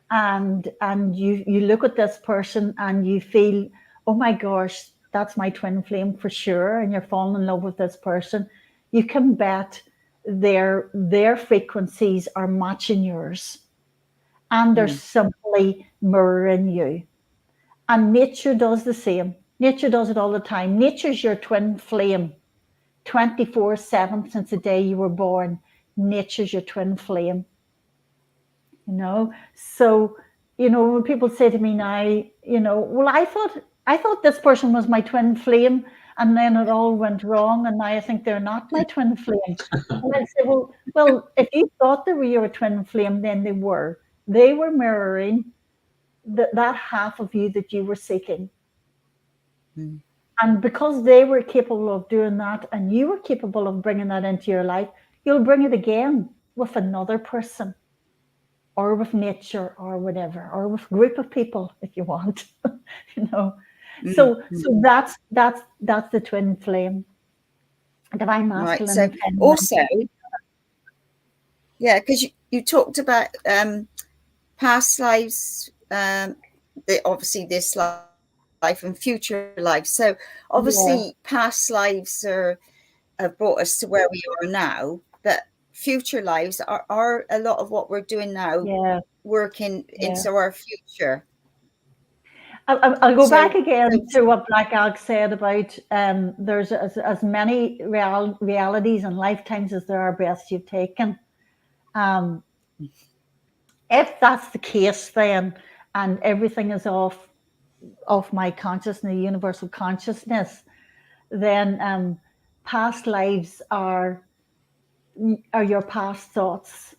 S3: and you look at this person and you feel, oh my gosh, that's my twin flame for sure, and you're falling in love with this person, you can bet their frequencies are matching yours, and they're simply mirroring you. And nature does the same. Nature does it all the time. Nature's your twin flame 24/7 since the day you were born. Nature's your twin flame. So, when people say to me now, well, I thought this person was my twin flame, and then it all went wrong, and now I think they're not my twin flame. And I say, well, if you thought they were your twin flame, then they were mirroring that half of you that you were seeking. And because they were capable of doing that, and you were capable of bringing that into your life, you'll bring it again with another person, or with nature, or whatever, or with a group of people if you want. So that's the twin flame, divine masculine.
S2: Right. So also, because you talked about past lives, obviously this life and future life. So obviously past lives have brought us to where we are now, but future lives are a lot of what we're doing now, working into our future.
S3: I'll go back again to what Black Elk said about there's as many realities and lifetimes as there are breaths you've taken. If that's the case, then, and everything is off my consciousness, the universal consciousness, then past lives are your past thoughts,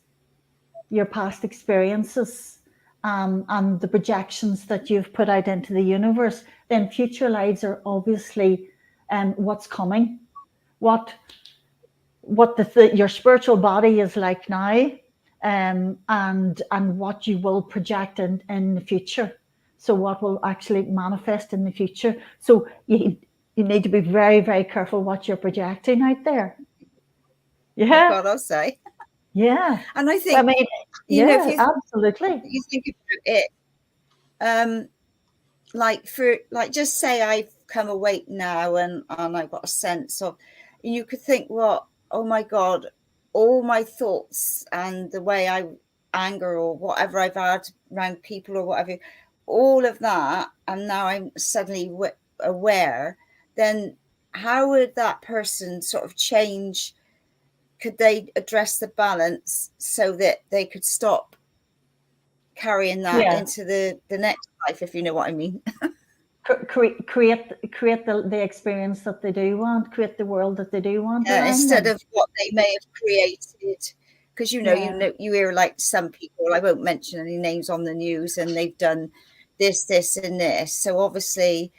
S3: your past experiences, and the projections that you've put out into the universe. Then future lives are obviously what's coming, what your spiritual body is like now, and what you will project in the future. So what will actually manifest in the future. So you need to be very, very careful what you're projecting out there. Yeah.
S2: God, I'll say.
S3: Yeah.
S2: And I think,
S3: if you absolutely.
S2: You think about it, just say I've come awake now and I've got a sense of, you could think, well, oh my God, all my thoughts and the way I anger or whatever I've had around people or whatever, all of that, and now I'm suddenly aware, then how would that person sort of change? Could they address the balance so that they could stop carrying that into the next life, if you know what I mean?
S3: create the experience that they do want, create the world that they do want.
S2: Instead of what they may have created. Because you hear like some people, I won't mention any names on the news, and they've done this, and this. So obviously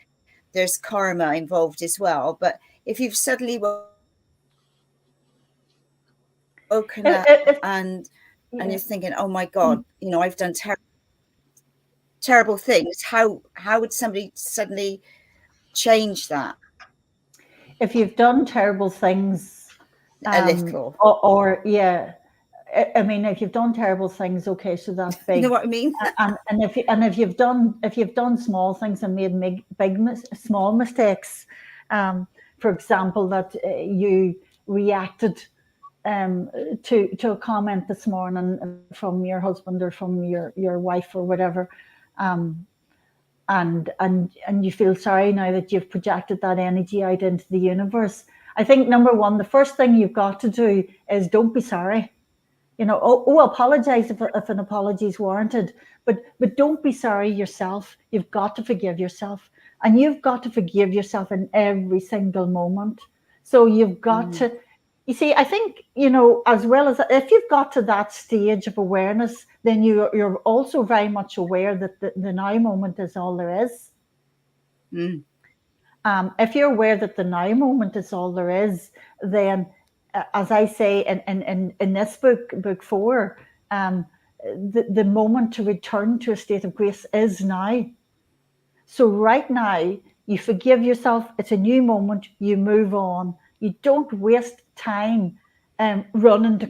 S2: there's karma involved as well. But if you've suddenly woken up and you're thinking, oh my God, I've done terrible things, how would somebody suddenly change that?
S3: If you've done terrible things,
S2: a little,
S3: I mean, if you've done terrible things, okay, so that's big.
S2: You know what I mean?
S3: and if you've done small things and made small mistakes, for example, that you reacted to a comment this morning from your husband or from your wife or whatever, and you feel sorry now that you've projected that energy out into the universe. I think number one, the first thing you've got to do is don't be sorry. Apologize if an apology is warranted, but don't be sorry yourself. You've got to forgive yourself, and you've got to forgive yourself in every single moment. So you've got to, you see, I think, as well as if you've got to that stage of awareness, then you're also very much aware that the now moment is all there is. If you're aware that the now moment is all there is, then, as I say in this book 4, the moment to return to a state of grace is now. So right now, you forgive yourself. It's a new moment. You move on. You don't waste time running to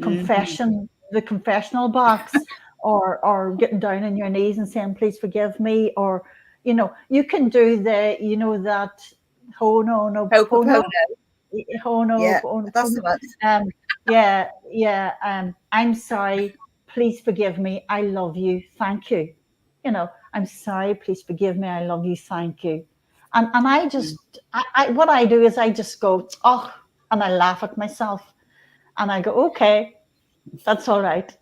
S3: the confessional box, or getting down on your knees and saying, "Please forgive me," or you can do that. Oh no, no,
S2: oh no.
S3: Oh no,
S2: Yeah,
S3: oh,
S2: that's the one.
S3: I'm sorry, please forgive me, I love you, thank you. I'm sorry, please forgive me, I love you, thank you. And I just, what I do is I just go, oh, and I laugh at myself, and I go, okay, that's all right.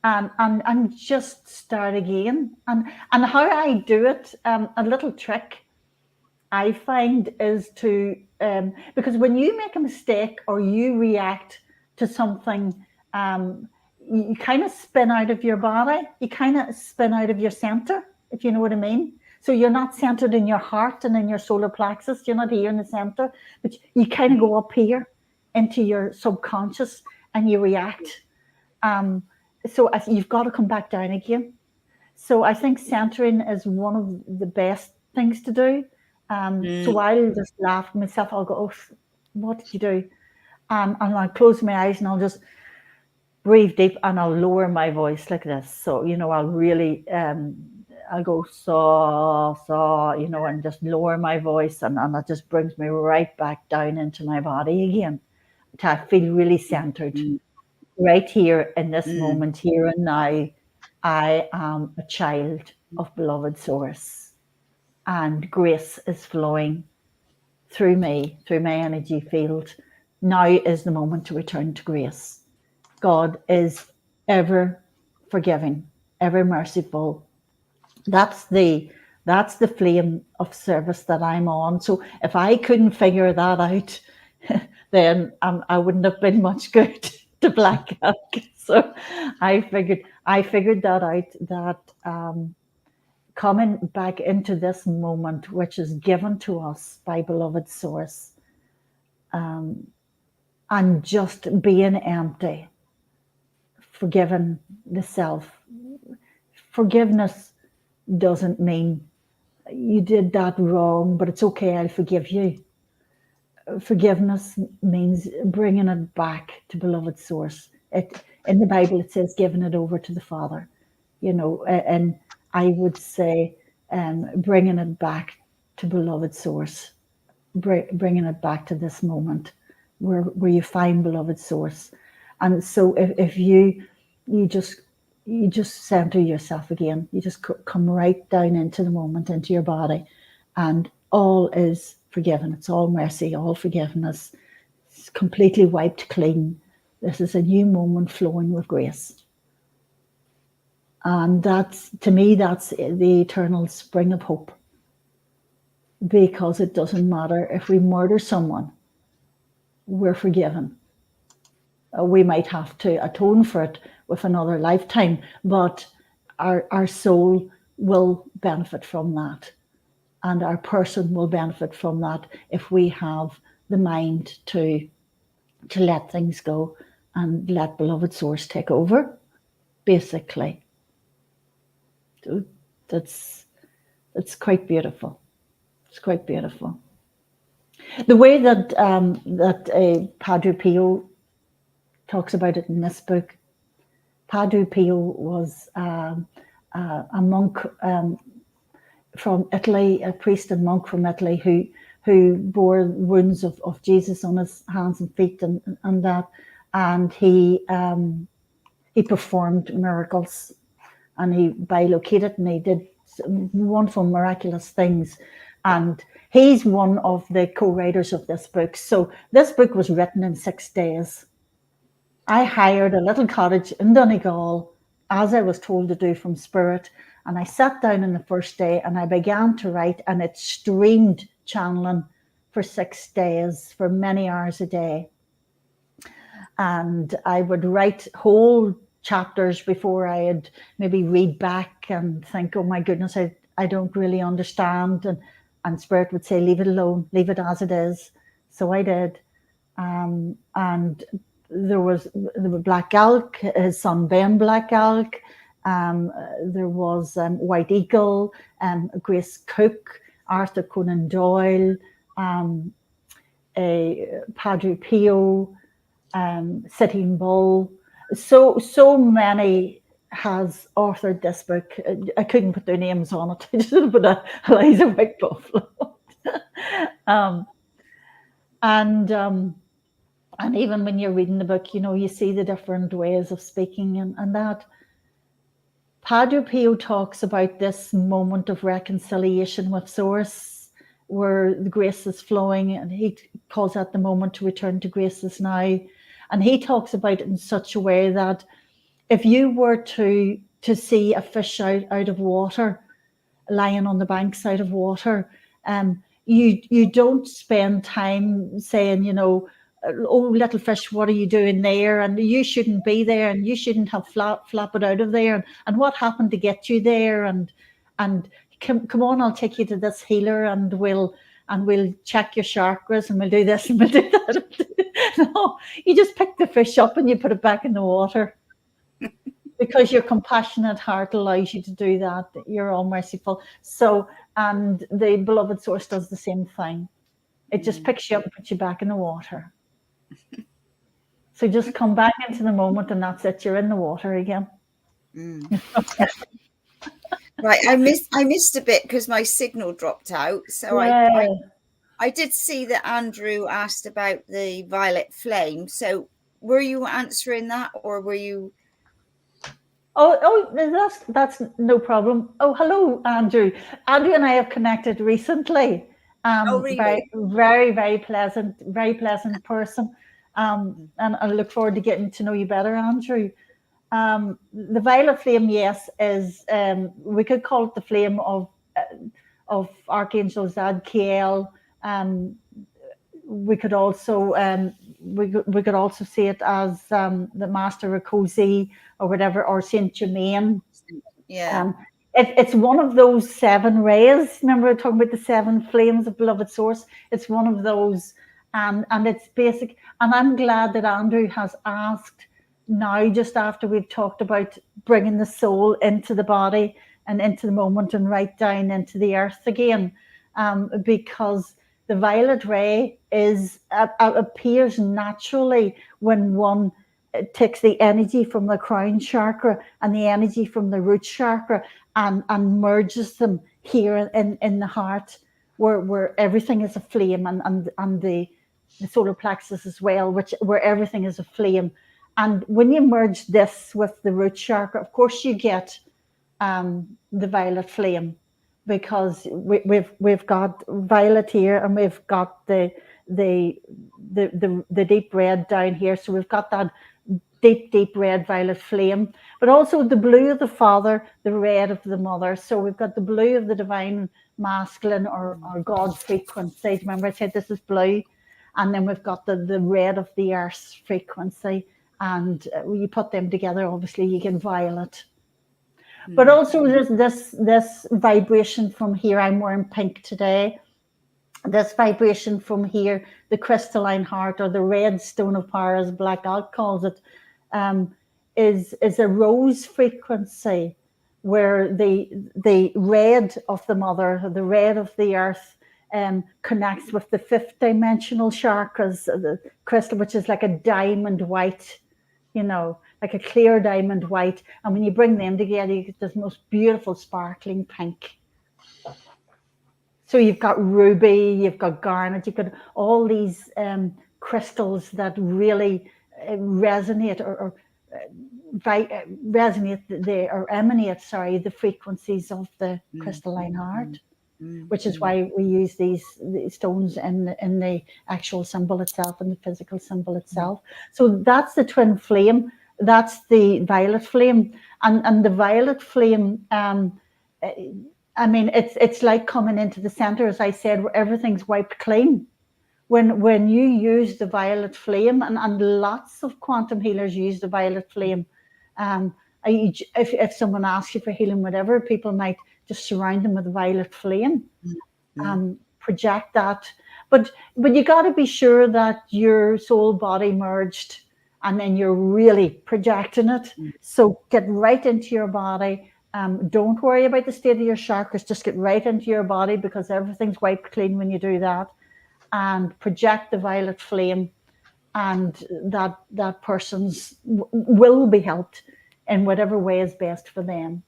S3: And just start again. And how I do it, a little trick I find is to, because when you make a mistake or you react to something, you kind of spin out of your body, you kind of spin out of your center, if you know what I mean. So you're not centered in your heart and in your solar plexus, you're not here in the center, but you kind of go up here into your subconscious and you react. So you've got to come back down again. So I think centering is one of the best things to do. So I'll just laugh at myself. I'll go, oh, what did you do? And I'll close my eyes and I'll just breathe deep and I'll lower my voice like this. So, I'll really, I'll go, so, and just lower my voice. And that just brings me right back down into my body again. I feel really centered right here in this moment, here and now. I am a child of beloved source. And grace is flowing through me, through my energy field. Now is the moment to return to grace. God is ever forgiving, ever merciful. That's the flame of service that I'm on. So if I couldn't figure that out, then I wouldn't have been much good to Black Elk. So I figured that out, that coming back into this moment, which is given to us by beloved source, and just being empty, forgiving the self. Forgiveness doesn't mean you did that wrong, but it's okay, I'll forgive you. Forgiveness means bringing it back to beloved source. In the Bible, it says giving it over to the Father, and I would say bringing it back to beloved source, bringing it back to this moment where you find beloved source. And so if you just center yourself again, you just come right down into the moment, into your body, and all is forgiven. It's all mercy, all forgiveness. It's completely wiped clean. This is a new moment flowing with grace. And that's, to me, that's the eternal spring of hope. Because it doesn't matter if we murder someone, we're forgiven. We might have to atone for it with another lifetime, but our soul will benefit from that. And our person will benefit from that if we have the mind to let things go and let beloved source take over, basically. That's quite beautiful. It's quite beautiful. The way that Padre Pio talks about it in this book, Padre Pio was a monk from Italy, a priest and monk from Italy who who bore wounds of Jesus on his hands and feet and that, and he performed miracles, and he bilocated, and he did some wonderful miraculous things, and he's one of the co-writers of this book. So this book was written in 6 days. I hired a little cottage in Donegal, as I was told to do from Spirit, and I sat down on the first day and I began to write, and it streamed channeling for 6 days, for many hours a day. And I would write whole chapters before I'd maybe read back and think, oh my goodness, I don't really understand. And Spirit would say, leave it alone, leave it as it is. So I did. And there was Black Elk, his son Ben Black Elk. There was White Eagle, Grace Cook, Arthur Conan Doyle, Padre Pio, Sitting Bull. So many has authored this book. I couldn't put their names on it. I just put Eliza White Buffalo. And even when you're reading the book, you know, you see the different ways of speaking and that. Padre Pio talks about this moment of reconciliation with Source, where the grace is flowing, and he calls that the moment to return to graces now. And he talks about it in such a way that if you were to see a fish out of water, lying on the banks out of water, you don't spend time saying, you know, oh, little fish, what are you doing there? And you shouldn't be there, and you shouldn't have flap it out of there. And what happened to get you there? And come on, I'll take you to this healer, and we'll check your chakras, and we'll do this and we'll do that. No, you just pick the fish up and you put it back in the water. Because your compassionate heart allows you to do that. You're all merciful. So, and the beloved Source does the same thing. It just picks you up and puts you back in the water. So just come back into the moment, and that's it. You're in the water again.
S2: Right, I missed a bit because my signal dropped out. So
S3: Yeah.
S2: I did see that Andrew asked about the violet flame. So were you answering that, or were you?
S3: Oh, that's no problem. Oh, hello, Andrew. Andrew and I have connected recently.
S2: Oh, really?
S3: Very pleasant person. And I look forward to getting to know you better, Andrew. The violet flame, yes, is we could call it the flame of Archangel Zadkiel. We could also we could also see it as the Master Rakosi or whatever, or Saint Germain.
S2: Yeah.
S3: It's one of those 7 rays. Remember, we were talking about the 7 flames of beloved Source. It's one of those, and it's basic. And I'm glad that Andrew has asked now, just after we've talked about bringing the soul into the body and into the moment and right down into the earth again, because the violet ray appears naturally when one takes the energy from the crown chakra and the energy from the root chakra and merges them here in the heart, where everything is a flame, and the solar plexus as well, where everything is a flame. And when you merge this with the root chakra, of course you get the violet flame, because we've got violet here, and we've got the deep red down here. So we've got that deep red violet flame, but also the blue of the Father, the red of the Mother. So we've got the blue of the divine masculine or God frequency. Remember I said this is blue, and then we've got the red of the earth frequency, and when you put them together, obviously you get violet. But also there's this vibration from here. I'm wearing pink today. This vibration from here, the crystalline heart, or the red stone of power, as Black Elk calls it, is a rose frequency, where the red of the Mother, the red of the earth, connects with the 5th dimensional chakras, the crystal, which is like a diamond white, you know, like a clear diamond white. And when you bring them together, you get this most beautiful sparkling pink. So you've got ruby, you've got garnet, you've got all these crystals that really resonate or resonate or emanate, the frequencies of the crystalline heart, which is why we use these stones in the actual symbol itself, in the physical symbol itself. So that's the twin flame. That's the violet flame, and the violet flame. I mean, it's like coming into the center, as I said, where everything's wiped clean. When you use the violet flame, and lots of quantum healers use the violet flame. If someone asks you for healing, whatever, people might just surround them with a violet flame, project that. But you got to be sure that your soul body merged, and then you're really projecting it. So get right into your body. Don't worry about the state of your chakras. Just get right into your body, because everything's wiped clean when you do that. And project the violet flame, and that person's will be helped in whatever way is best for them.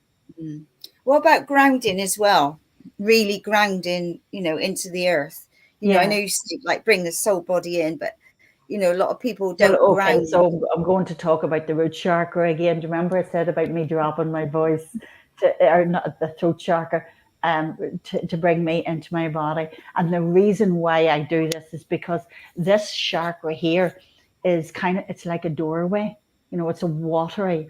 S2: What about grounding as well? Really grounding, into the earth. I know you say, like, bring the soul body in, but a lot of people don't ground.
S3: So I'm going to talk about the root chakra again. Do you remember I said about me dropping my voice, or not the throat chakra, to bring me into my body? And the reason why I do this is because this chakra here is it's like a doorway. It's a watery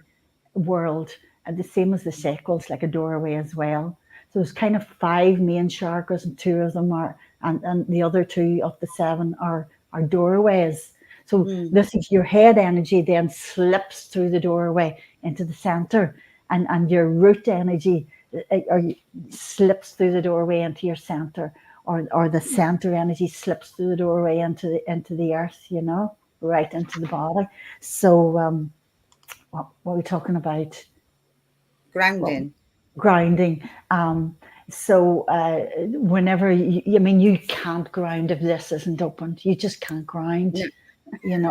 S3: world, and the same as the sacral, it's like a doorway as well. So there's kind of 5 main chakras, and 2 of them are, and the other 2 of the 7 are doorways. So this is your head energy then slips through the doorway into the center, and your root energy slips through the doorway into your center, or the center energy slips through the doorway into the earth, right into the body. So what are we talking about?
S2: Grounding.
S3: Grounding. So whenever you can't ground if this isn't opened. You just can't ground. And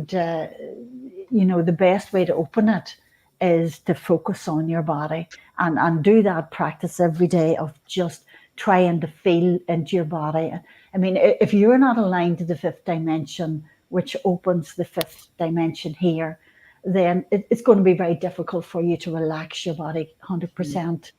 S3: the best way to open it is to focus on your body, and do that practice every day of just trying to feel into your body. I mean, if you're not aligned to the 5th dimension, which opens the 5th dimension here, then it's going to be very difficult for you to relax your body 100%.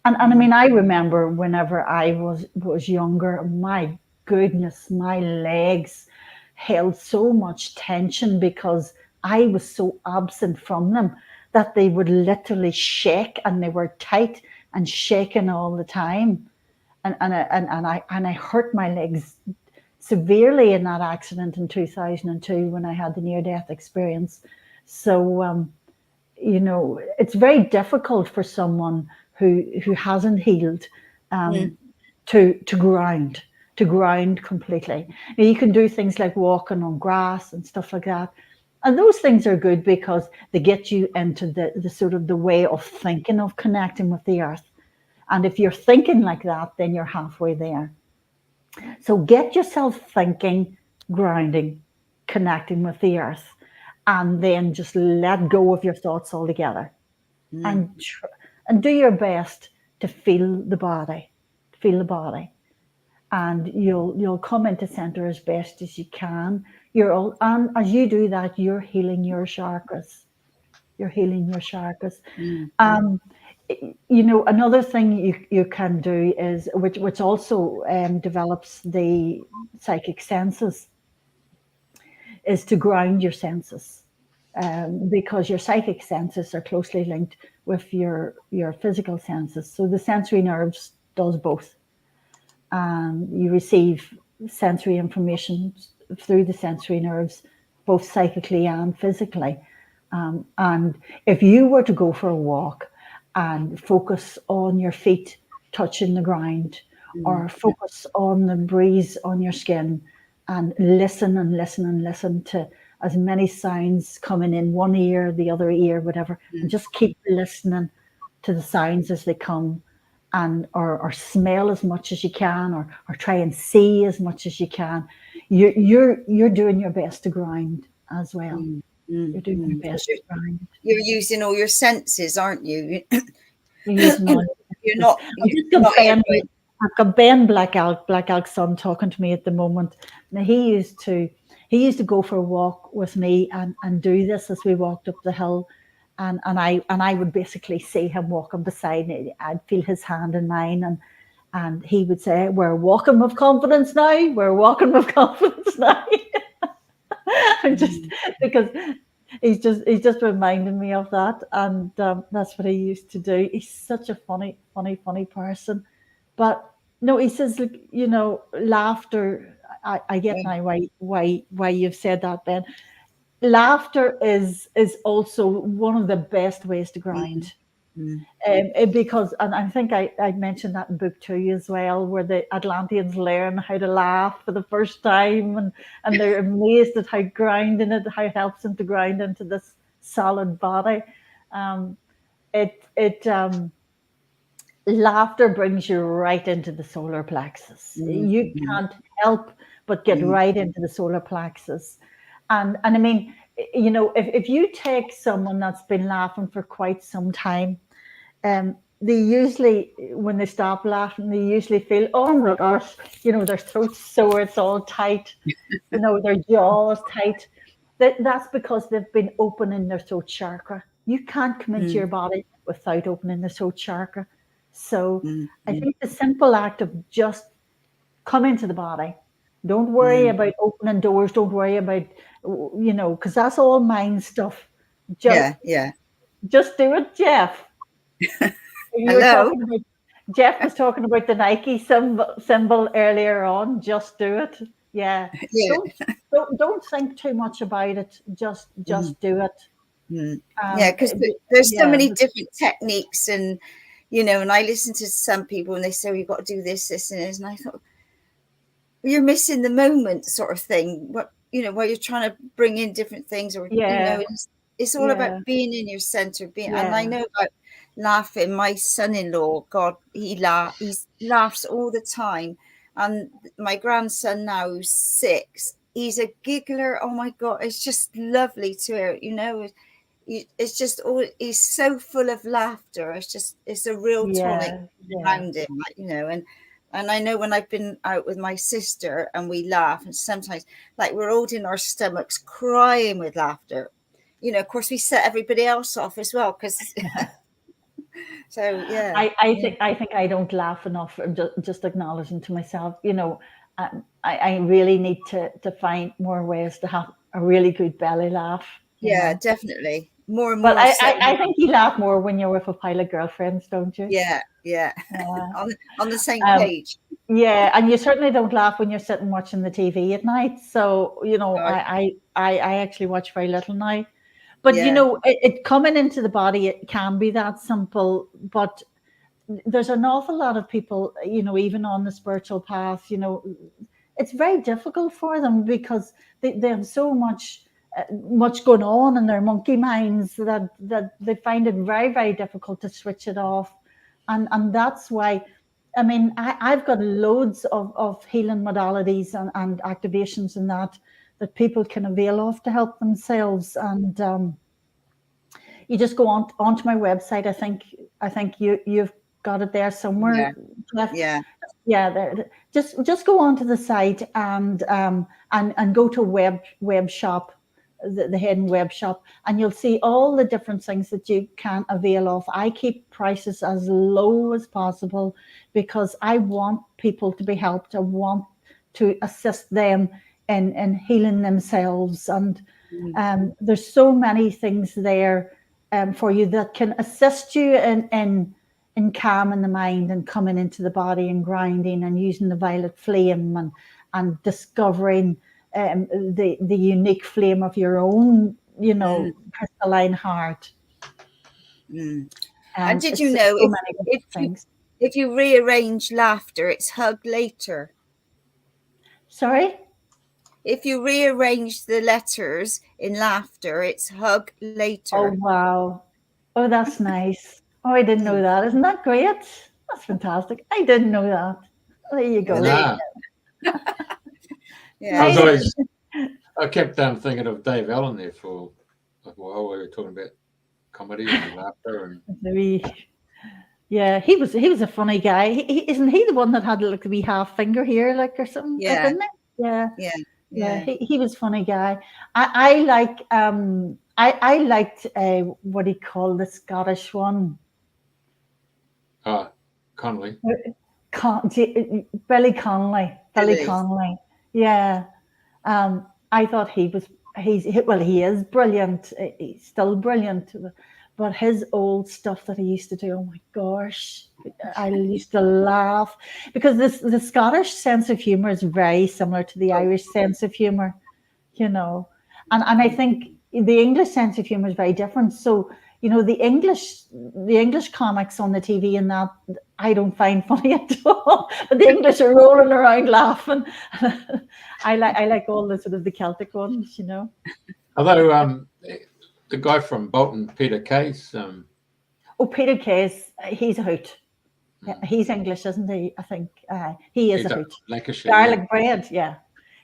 S3: And I mean, I remember whenever I was younger, my goodness, my legs held so much tension because I was so absent from them that they would literally shake, and they were tight and shaking all the time. And I hurt my legs severely in that accident in 2002 when I had the near-death experience. So, it's very difficult for someone who hasn't healed to ground completely. Now, you can do things like walking on grass and stuff like that. And those things are good because they get you into the sort of the way of thinking of connecting with the earth. And if you're thinking like that, then you're halfway there. So get yourself thinking, grounding, connecting with the earth, and then just let go of your thoughts altogether. And do your best to feel the body. And you'll come into center as best as you can. And as you do that, you're healing your chakras. Another thing you can do is, which also develops the psychic senses, is to ground your senses, because your psychic senses are closely linked with your physical senses. So the sensory nerves does both. You receive sensory information through the sensory nerves, both psychically and physically. And if you were to go for a walk and focus on your feet touching the ground, or focus on the breeze on your skin, and listen to as many sounds coming in one ear, the other ear, whatever, and just keep listening to the sounds as they come, and or smell as much as you can, or try and see as much as you can. You're doing your best to ground as well. You're doing your best to ground.
S2: You're using all your senses, aren't you?
S3: You're using all.
S2: You're not.
S3: I've got Ben Black Elk's son talking to me at the moment. Now he used to go for a walk with me and do this as we walked up the hill. And I would basically see him walking beside me. I'd feel his hand in mine, and he would say, "We're walking with confidence now. We're walking with confidence now." Just because he's just reminding me of that, and that's what he used to do. He's such a funny person. But no, he says, like, laughter. I get now why you've said that, Ben. Laughter is also one of the best ways to grind. Because, and I think I mentioned that in book 2 as well, where the Atlanteans learn how to laugh for the first time, and they're amazed at how it helps them to grind into this solid body. Laughter brings you right into the solar plexus. You can't help but get right into the solar plexus. And I mean, if you take someone that's been laughing for quite some time, they usually, when they stop laughing, they usually feel, oh my gosh, their throat's sore, it's all tight, their jaw is tight. That's because they've been opening their throat chakra. You can't come into your body without opening the throat chakra. So I think the simple act of just come into the body. Don't worry about opening doors. Don't worry about, because that's all mind stuff. Just do it, Jeff.
S2: Hello.
S3: Jeff was talking about the Nike symbol earlier on. Just do it. Yeah. Don't think too much about it. Just do it.
S2: Because there's so many different techniques, and and I listen to some people and they say, you've got to do this, and this, and I thought, well, you're missing the moment, sort of thing. What while you're trying to bring in different things, or it's all about being in your center. And I know about laughing. My son-in-law, God, he laughs all the time, and my grandson now, who's 6, he's a giggler. Oh my God, it's just lovely to hear. It's just he's so full of laughter. It's a real tonic around him, and I know when I've been out with my sister and we laugh, and sometimes like we're holding our stomachs crying with laughter. Of course we set everybody else off as well, because so
S3: I think I don't laugh enough. I'm just acknowledging to myself, I really need to find more ways to have a really good belly laugh.
S2: Definitely. More and
S3: but
S2: more.
S3: I think you laugh more when you're with a pile of girlfriends, don't you?
S2: Yeah. On the same page.
S3: Yeah, and you certainly don't laugh when you're sitting watching the TV at night. So I actually watch very little now. But it coming into the body, it can be that simple. But there's an awful lot of people, even on the spiritual path, it's very difficult for them because they have so much going on in their monkey minds that they find it very, very difficult to switch it off. And that's why, I mean, I've got loads of healing modalities and activations and that people can avail of to help themselves. And you just go onto my website. I think you've got it there somewhere. Just go onto the site and go to web shop, the hidden web shop, and you'll see all the different things that you can avail of. I keep prices as low as possible because I want people to be helped. I want to assist them in healing themselves, and there's so many things there for you that can assist you in calming the mind and coming into the body and grinding and using the violet flame and discovering the unique flame of your own, crystalline heart.
S2: And did you know if you rearrange laughter, it's hug later?
S3: Sorry?
S2: If you rearrange the letters in laughter, it's hug later.
S3: Oh, wow. Oh, that's nice. Oh, I didn't know that. Isn't that great? That's fantastic. I didn't know that. There you go.
S1: I kept thinking of Dave Allen there for a while. We were talking about comedy and laughter, and
S3: Yeah, he was a funny guy. Isn't he the one that had like a wee half finger here, like or something?
S2: Yeah.
S3: Isn't it? Yeah.
S2: Yeah.
S3: Yeah, he was a funny guy. I like I liked what he called the Scottish one.
S1: Connolly.
S3: Billy Connolly. Billy
S2: Billy.
S3: Connolly. Yeah. I thought he is brilliant. He's still brilliant. But his old stuff that he used to do, oh my gosh, I used to laugh because the Scottish sense of humor is very similar to the Irish sense of humor, and I think the English sense of humor is very different. So the English comics on the TV and that I don't find funny at all, but the English are rolling around laughing. I like all the sort of the Celtic ones,
S1: Although the guy from Bolton, Peter Case.
S3: Peter Case, he's a hoot. He's English, isn't he? I think he is a hoot.
S1: Lancashire,
S3: garlic bread, yeah.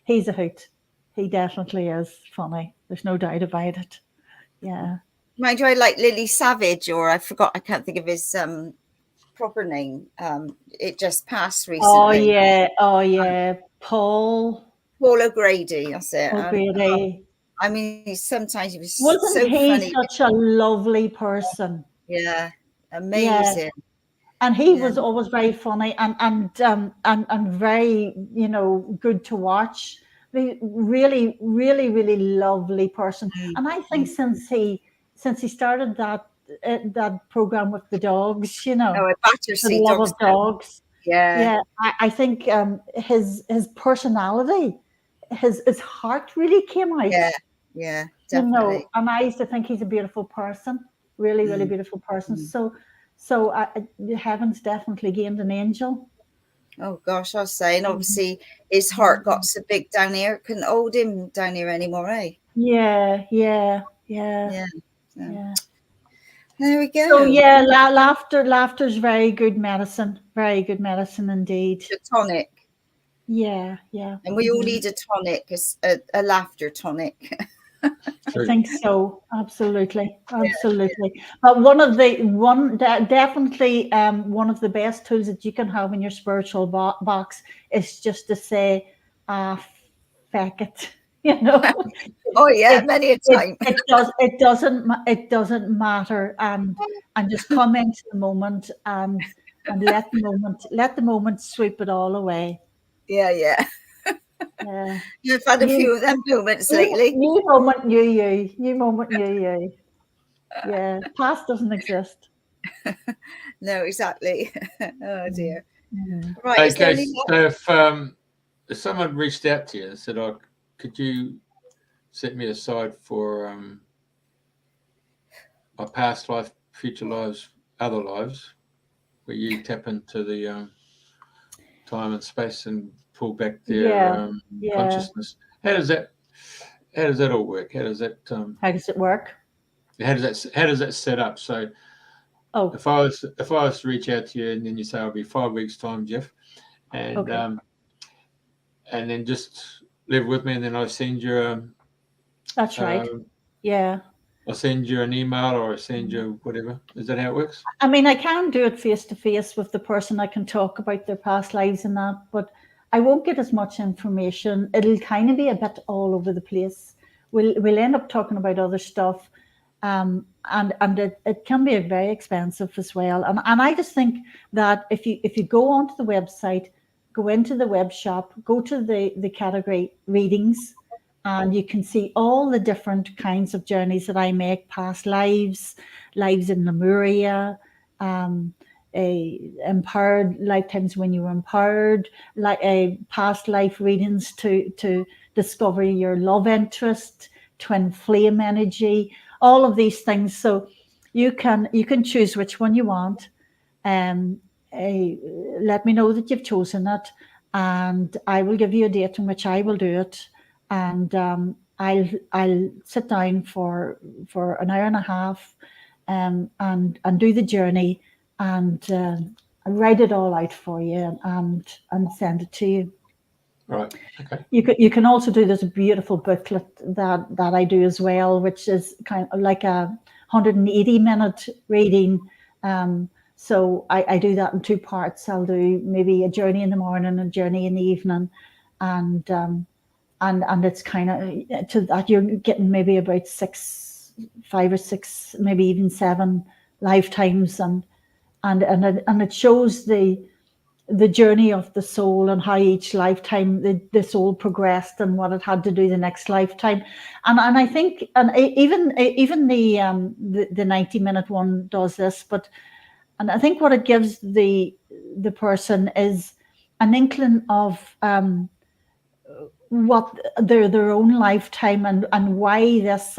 S3: He's a hoot. He definitely is funny. There's no doubt about it. Yeah.
S2: Mind you, I like Lily Savage, or I can't think of his proper name. It just passed recently.
S3: Oh yeah. Paul
S2: O'Grady, that's it.
S3: O'Grady.
S2: I mean, sometimes he was
S3: Wasn't
S2: so
S3: he
S2: funny.
S3: such a lovely person?
S2: Yeah, amazing.
S3: Yeah. And he was always very funny and very, good to watch. Really, really, really lovely person. And I think since he started that program with the dogs,
S2: Battersea
S3: the love
S2: dogs.
S3: of dogs.
S2: Yeah.
S3: I think his personality, his heart really came out.
S2: Yeah, definitely.
S3: And I used to think he's a beautiful person, really, really beautiful person. So the heavens definitely gained an angel.
S2: Oh gosh, I was saying, obviously his heart got so big down here, couldn't hold him down here anymore, eh?
S3: Yeah.
S2: There we go.
S3: So yeah, laughter's very good medicine indeed.
S2: The tonic.
S3: Yeah.
S2: And we all need a tonic, a laughter tonic.
S3: I think so. Absolutely. But definitely one of the best tools that you can have in your spiritual box is just to say, feck it.
S2: Oh yeah, many a time.
S3: It doesn't matter, and just come into the moment and let the moment sweep it all away.
S2: Yeah. You've had a few of them moments lately.
S3: New moment, you. Yeah, past doesn't exist.
S2: No, exactly. Oh dear.
S1: Right. Okay, so if someone reached out to you and said, "Oh, could you set me aside for my past life, future lives, other lives, where you tap into the time and space and pull back their consciousness." How does that all work? How does it
S3: work?
S1: How does that set up? So if I was to reach out to you and then you say, "I'll be 5 weeks time, Jeff," and and then just live with me, and then I send you
S3: that's right. Yeah.
S1: I'll send you an email or I'll send you whatever. Is that how it works?
S3: I mean, I can do it face to face with the person. I can talk about their past lives and that, but I won't get as much information. It'll kind of be a bit all over the place. We'll end up talking about other stuff, and it can be very expensive as well. And I just think that if you go onto the website, go into the web shop, go to the category readings, and you can see all the different kinds of journeys that I make: past lives in Lemuria, empowered lifetimes when you were empowered, like past life readings to discover your love interest, twin flame energy, all of these things. So you can choose which one you want. Let me know that you've chosen it, and I will give you a date in which I will do it. And I'll sit down for an hour and a half, and do the journey, and write it all out for you, and send it to you.
S1: Right. Okay.
S3: You can also do this beautiful booklet that I do as well, which is kind of like a 180-minute reading, So I do that in two parts. I'll do maybe a journey in the morning and a journey in the evening, and it's kind of to that you're getting maybe about 5 or 6, maybe even 7 lifetimes, and it shows the journey of the soul and how each lifetime the soul progressed and what it had to do the next lifetime. And I think, and even the 90-minute one does this, and I think what it gives the person is an inkling of what their own lifetime and why this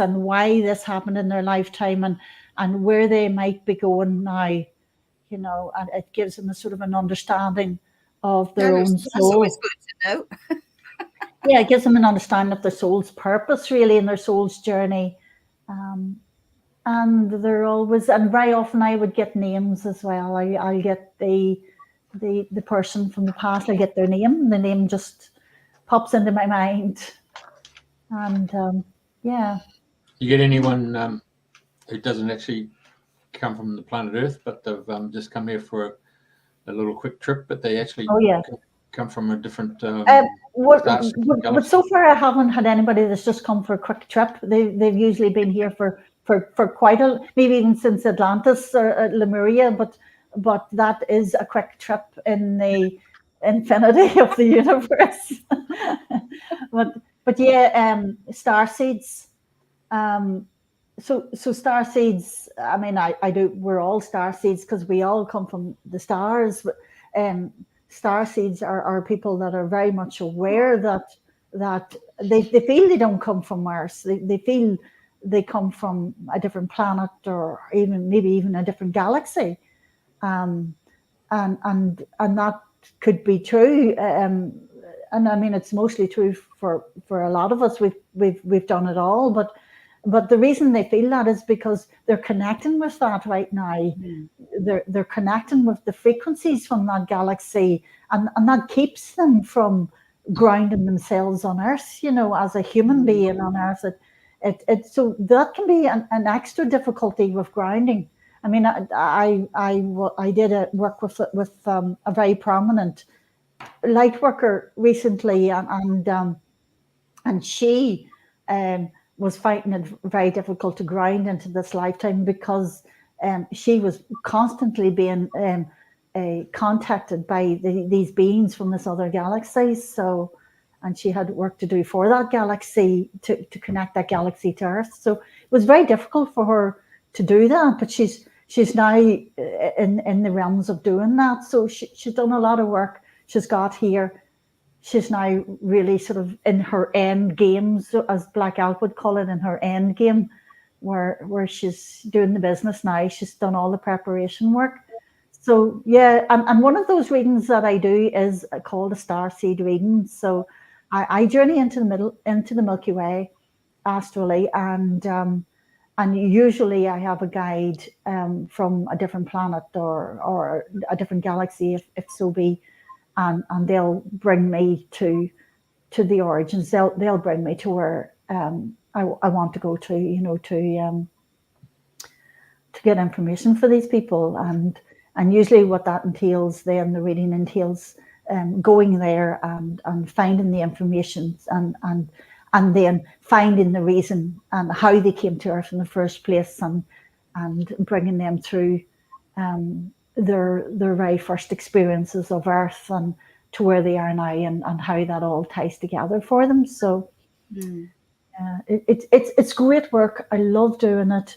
S3: happened in their lifetime, and where they might be going now. And it gives them a sort of an understanding of their own soul.
S2: That's always good to know.
S3: Yeah, it gives them an understanding of their soul's purpose, really, and their soul's journey. And they're always, and very often I would get names as well. I'll get the person from the past. I get their name. The name just pops into my mind, and yeah.
S1: You get anyone who doesn't actually come from the planet Earth, but they've just come here for a little quick trip, but they actually come from a different
S3: but so far I haven't had anybody that's just come for a quick trip. They've usually been here for quite a, maybe even since Atlantis or Lemuria, but that is a quick trip in the infinity of the universe. but yeah, star seeds. So star seeds, I mean, we're all star seeds because we all come from the stars. But star seeds are people that are very much aware that they feel they don't come from Mars. They feel they come from a different planet, or maybe even a different galaxy. And that could be true. And I mean, it's mostly true for a lot of us. We've done it all, but the reason they feel that is because they're connecting with that right now. They're connecting with the frequencies from that galaxy, and that keeps them from grounding themselves on Earth, as a human being on Earth. So that can be an extra difficulty with grounding. I mean, I did work with a very prominent light worker recently, and she was finding it very difficult to ground into this lifetime because she was constantly being contacted by these beings from this other galaxy. So, and she had work to do for that galaxy to connect that galaxy to Earth. So it was very difficult for her to do that, but she's now in the realms of doing that. So she's done a lot of work. She's got here. She's now really sort of in her end game, so as Black Elk would call it, in her end game, where she's doing the business now. She's done all the preparation work. So yeah, and one of those readings that I do is called a star seed reading. So I journey into the Milky Way astrally, and usually I have a guide from a different planet or a different galaxy, if so be. And they'll bring me to the origins. They'll bring me to where I want to go to, to get information for these people. And usually what that entails, then the reading entails going there and finding the information and then finding the reason and how they came to Earth in the first place, and bringing them through their very first experiences of Earth and to where they are now, and how that all ties together for them. So it's great work. I love doing it.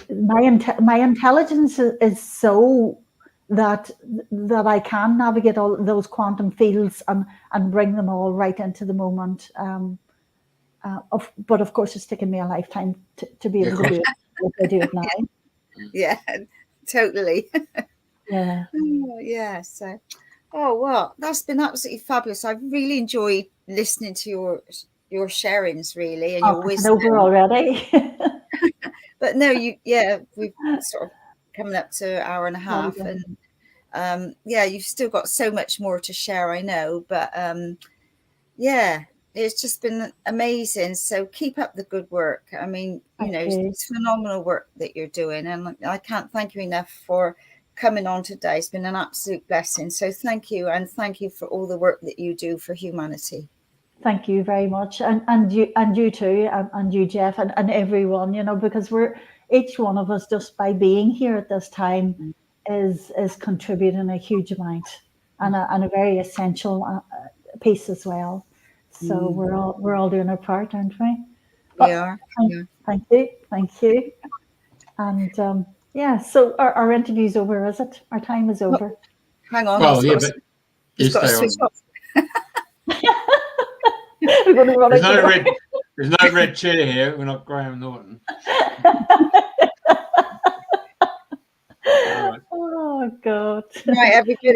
S3: My intelligence is so that I can navigate all those quantum fields and bring them all right into the moment. But of course, it's taken me a lifetime to be able to do it like I do it now.
S2: Yeah, totally.
S3: Yeah.
S2: Yeah. So, well, that's been absolutely fabulous. I've really enjoyed listening to your sharings, really, and your wisdom.
S3: Over already.
S2: But no, we've sort of coming up to an hour and a half, and you've still got so much more to share, I know. But it's just been amazing. So keep up the good work. I mean, it's phenomenal work that you're doing, and I can't thank you enough for coming on today. It's been an absolute blessing. So thank you, and thank you for all the work that you do for humanity.
S3: Thank you very much, and you too, and you, Jeff, and everyone. Because each one of us, just by being here at this time, is contributing a huge amount, and a very essential piece as well. So we're all doing our part, aren't we?
S2: We are.
S3: Thank you. And so our interview's over, is it? Our time is over.
S2: Hang on.
S1: Well, yeah, but you stay on.
S3: We're going to run
S1: there's no red chair here. We're not Graham Norton.
S3: Oh God.
S2: Right, everybody.